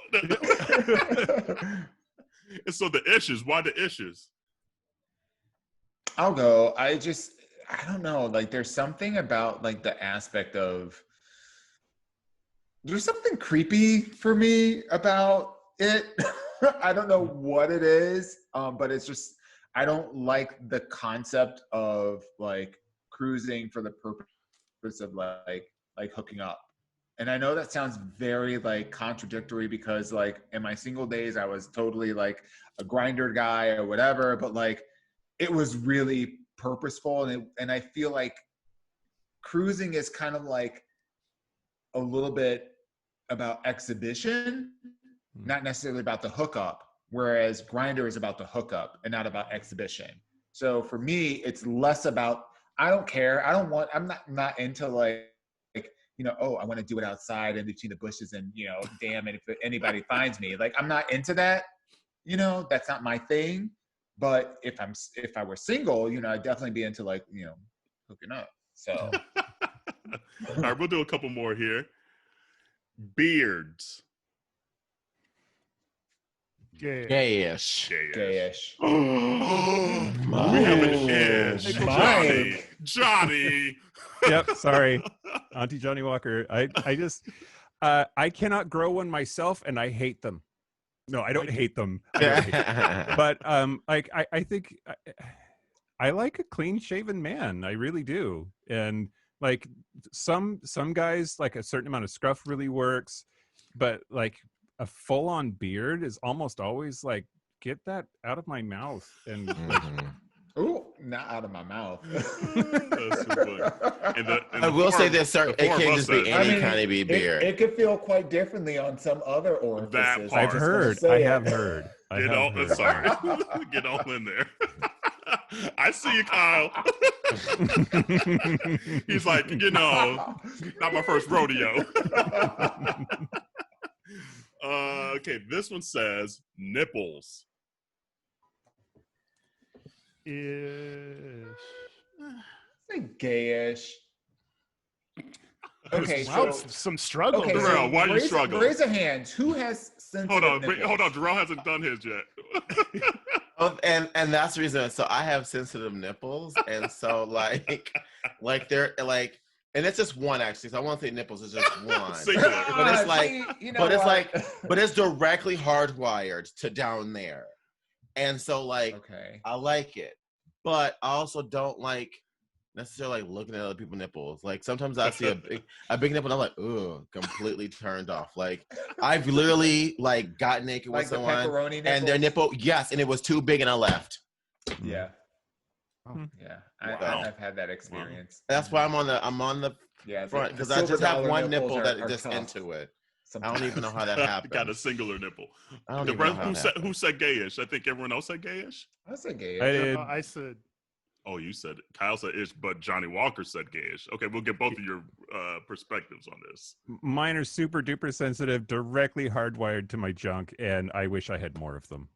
And so the issues. Why the issues? I'll go. I don't know, like there's something about like the aspect of, there's something creepy for me about it. I don't know what it is, but it's just, I don't like the concept of like cruising for the purpose of like hooking up. And I know that sounds very like contradictory because like in my single days, I was totally like a grinder guy or whatever, but like it was really purposeful, and I feel like cruising is kind of like a little bit about exhibition, not necessarily about the hookup, whereas grinder is about the hookup and not about exhibition. So for me, it's less about, I don't care. I'm not into like, oh, I want to do it outside in between the bushes and, damn it, if anybody finds me. Like, I'm not into that, that's not my thing. But if I were single, I'd definitely be into like, hooking up. So. All right, we'll do a couple more here. Beards. Gayish. We have an ish. Johnny. Yep. Sorry, Auntie Johnny Walker. I just I cannot grow one myself, and I hate them. No, I don't hate them. But I think I like a clean shaven man. I really do. And like some guys, like a certain amount of scruff really works, but like a full on beard is almost always like, get that out of my mouth. And like, ooh, not out of my mouth. I will say this, sir. It can't just be any kind of beer. It could feel quite differently on some other orifices. I've heard. I have heard. Sorry. Get all in there. I see you, Kyle. He's like, not my first rodeo. Okay, this one says nipples. Ish. Say gayish. Okay, wow, so some struggle. Okay, Darrell, why are you struggling? Raise a hand. Who has sensitive nipples? Hold on. Darrell hasn't done his yet. And that's the reason. So I have sensitive nipples, and so like they're like, and it's just one actually. So I won't say nipples. It's just one. Singular. But it's like, but it's directly hardwired to down there, and so like, okay, I like it, but I also don't like necessarily like looking at other people's nipples. Like sometimes I see a big nipple and I'm like, ooh, completely turned off. Like I've literally like got naked with someone and their nipple, yes, and it was too big and I left. Yeah. Yeah. I've had that experience. That's why I'm on the front, because I just have one nipple that is just into it. Sometimes. I don't even know how that happened. Got a singular nipple. Who said gayish? I think everyone else said gayish. I said gayish. I said. Oh, you said it. Kyle said ish, but Johnny Walker said gayish. Okay, we'll get both of your perspectives on this. Mine are super duper sensitive, directly hardwired to my junk, and I wish I had more of them.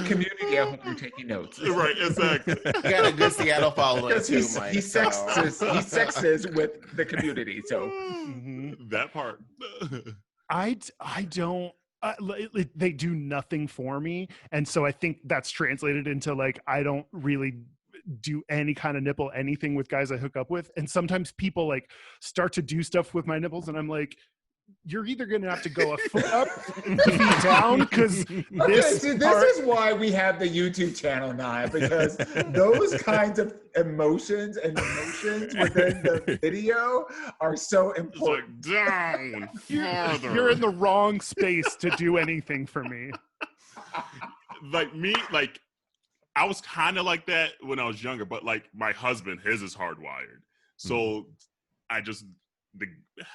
Community, I hope you're taking notes. Right, exactly. You got a good Seattle following too, Mike. He sexes with the community, so that part. I don't. They do nothing for me, and so I think that's translated into like I don't really do any kind of nipple anything with guys I hook up with, and sometimes people like start to do stuff with my nipples, and I'm like, you're either going to have to go a foot up, feet down, because this is why we have the YouTube channel now, because those kinds of emotions and emotions within the video are so important. It's like, down, you're in the wrong space to do anything for me. Like me, like I was kind of like that when I was younger, but like my husband, his is hardwired. So I just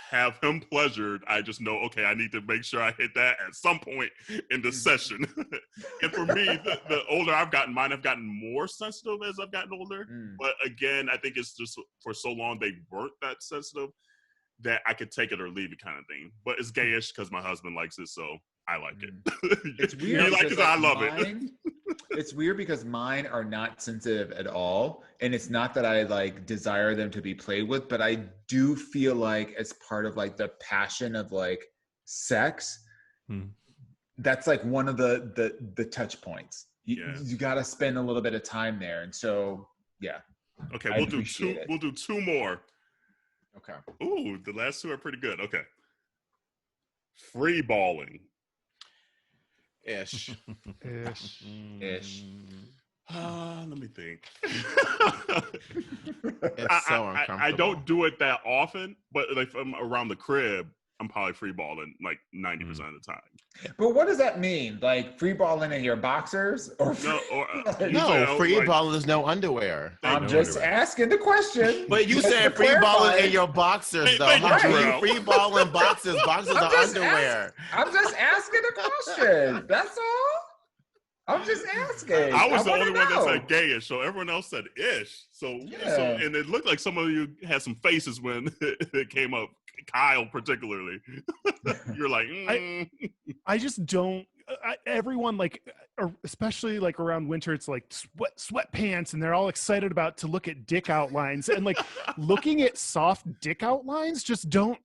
have him pleasured. I just know, okay, I need to make sure I hit that at some point in the session. And for me, the older I've gotten, mine have gotten more sensitive as I've gotten older. But again, I think it's just for so long they weren't that sensitive that I could take it or leave it kind of thing. But it's gayish because my husband likes it, so I like it. It's weird. He likes it, I love it. It's weird because mine are not sensitive at all. And it's not that I like desire them to be played with, but I do feel like as part of like the passion of like sex, that's like one of the touch points. You got to spend a little bit of time there. And so, yeah. Okay, we'll do two more. Okay. Ooh, the last two are pretty good. Okay. Free balling. Ish. Let me think. It's so uncomfortable. I don't do it that often, but like if I'm around the crib, I'm probably free balling like 90% of the time. But what does that mean? Like free balling in your boxers? Or free balling is no underwear. I'm just asking the question. But you said free balling in your boxers, though. How do you free balling boxers? Boxers are underwear. I'm just asking the question. That's all. I'm just asking. I was the only one that said gayish, so everyone else said ish. So and it looked like some of you had some faces when it came up. Kyle particularly. You're like I just don't everyone like, especially like around winter, it's like sweatpants and they're all excited about to look at dick outlines, and like looking at soft dick outlines just that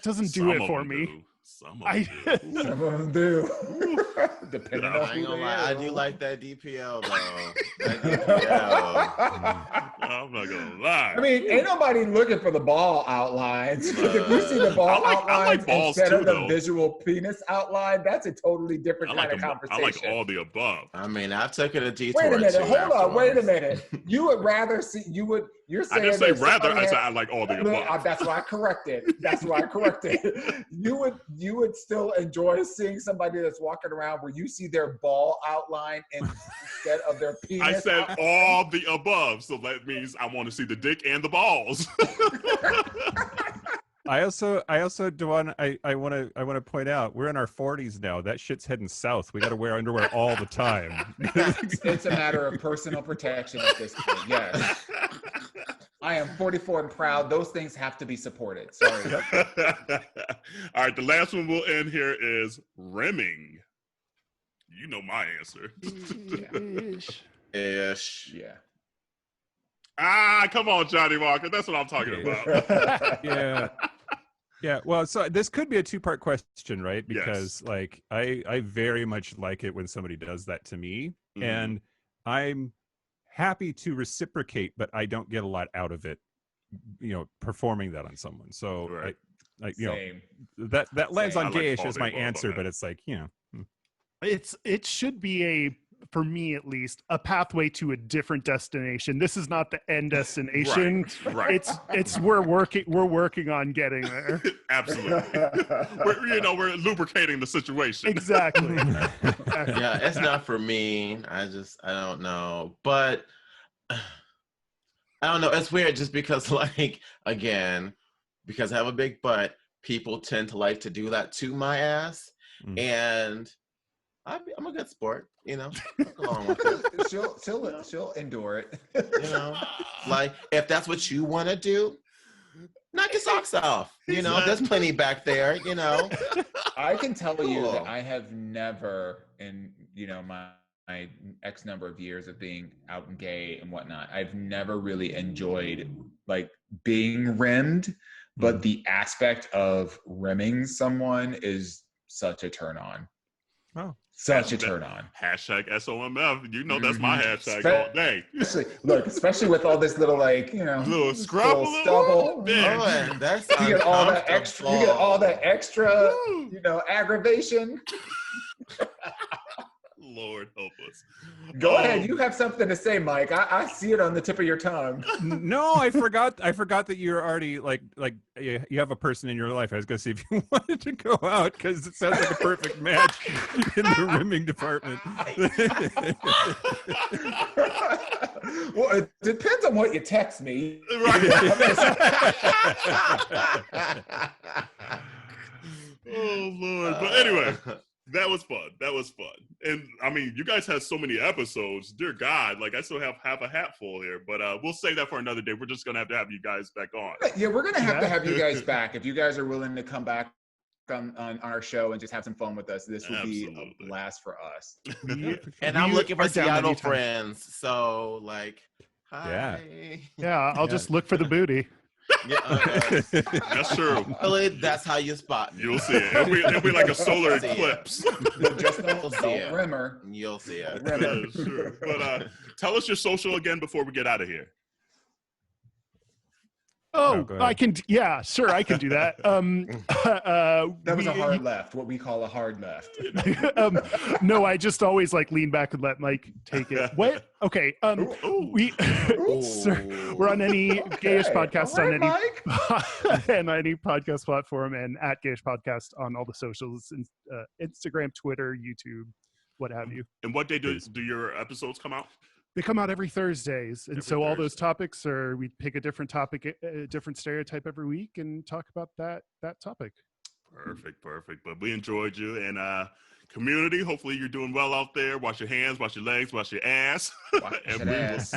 doesn't do it for me. Some of them do. Depending on I ain't gonna lie, I do like that DPL though. That I'm not gonna lie. I mean, ain't nobody looking for the ball outlines. If you see the ball outlines instead of the visual penis outline, that's a totally different kind of conversation. I like all the above. I mean, I took it a detour. Wait a minute, hold on, wait a minute. You would rather see, you're saying. I didn't say rather, I said I like all the above. That's why I corrected. You would still enjoy seeing somebody that's walking around where you see their ball outline instead of their penis. I said all the above, so that means I want to see the dick and the balls. I also do want I want to point out we're in our 40s now. That shit's heading south. We got to wear underwear all the time. It's a matter of personal protection at this point. Yes. I am 44 and proud. Those things have to be supported. Sorry. All right, the last one we'll end here is rimming. You know my answer. Ish. Yeah. Come on, Johnny Walker. That's what I'm talking about. Yeah. Well, so this could be a two-part question, right? Because like I very much like it when somebody does that to me, and I'm happy to reciprocate, but I don't get a lot out of it, performing that on someone. So that lands on gayish as my answer, but it's like, it should be for me at least, a pathway to a different destination. This is not the end destination. Right. It's we're working on getting there. Absolutely. We're lubricating the situation. Exactly. Yeah, it's not for me. I don't know. But I don't know. It's weird just because, like, again, because I have a big butt, people tend to like to do that to my ass. And I'm a good sport, I'll go along with it. She'll endure it. Like, if that's what you want to do, knock your socks off. There's plenty back there. I can tell you that I have never, in my X number of years of being out and gay and whatnot, I've never really enjoyed like being rimmed, but the aspect of rimming someone is such a turn on. Oh. Such a turn on. Hashtag SOMF. That's my hashtag all day. Especially with all this little little scrabble, stubble. Man, that's you get all that extra. You get all that extra. Aggravation. Lord help us. Go ahead. You have something to say, Mike. I see it on the tip of your tongue. No, I forgot that you're already like you have a person in your life. I was gonna see if you wanted to go out because it sounds like a perfect match in the rimming department. Well, it depends on what you text me. Right. Oh Lord. But anyway. That was fun. And I mean, you guys had so many episodes. Dear God, like I still have half a hat full here, but we'll save that for another day. We're just going to have you guys back on. Yeah, we're going to have you guys back. If you guys are willing to come back on our show and just have some fun with us, this would be a blast for us. And I'm looking for Seattle friends. So like, hi. Yeah, I'll just look for the booty. That's true. Really, that's how you spot me. You'll see it. It'll be like a solar eclipse. Just don't rimmer. You'll see it. Sure. But tell us your social again before we get out of here. I can. Yeah, sure, I can do that. That was a hard left. What we call a hard left. No, I just always like lean back and let Mike take it. What? Okay. We're on any Gayish podcast on any podcast platform, and at Gayish Podcast on all the socials, Instagram, Twitter, YouTube, what have you. And what day do your episodes come out? They come out every Thursdays. And so all those topics we pick a different topic, a different stereotype every week and talk about that topic. Perfect. But we enjoyed you. And community, hopefully you're doing well out there. Wash your hands, wash your legs, wash your ass.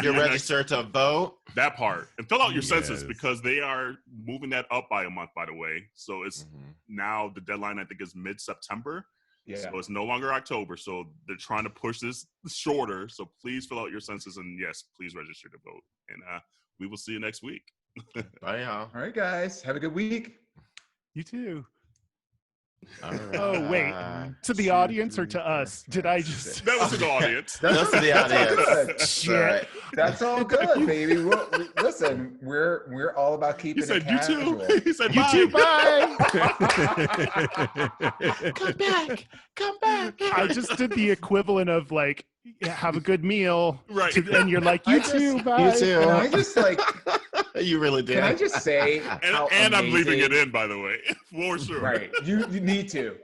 You're registered to vote. That part. And fill out your census because they are moving that up by a month, by the way. So it's now the deadline, I think, is mid-September. Yeah. So it's no longer October. So they're trying to push this shorter. So please fill out your census and yes, please register to vote. And we will see you next week. Bye, y'all. All right, guys. Have a good week. You too. Oh, wait. To the audience or to us? Did I just... That was to the audience. That was to the audience. Shit. That's all good, baby. Listen, we're all about keeping He said, it you casual. too. He said, You bye. too, bye! Come back. I just did the equivalent of like, have a good meal. Right. And you're like, you too, bye. You too. Can I just like, You really did. can I just say how And I'm leaving amazing- it in, by the way, for sure. Right. You need to.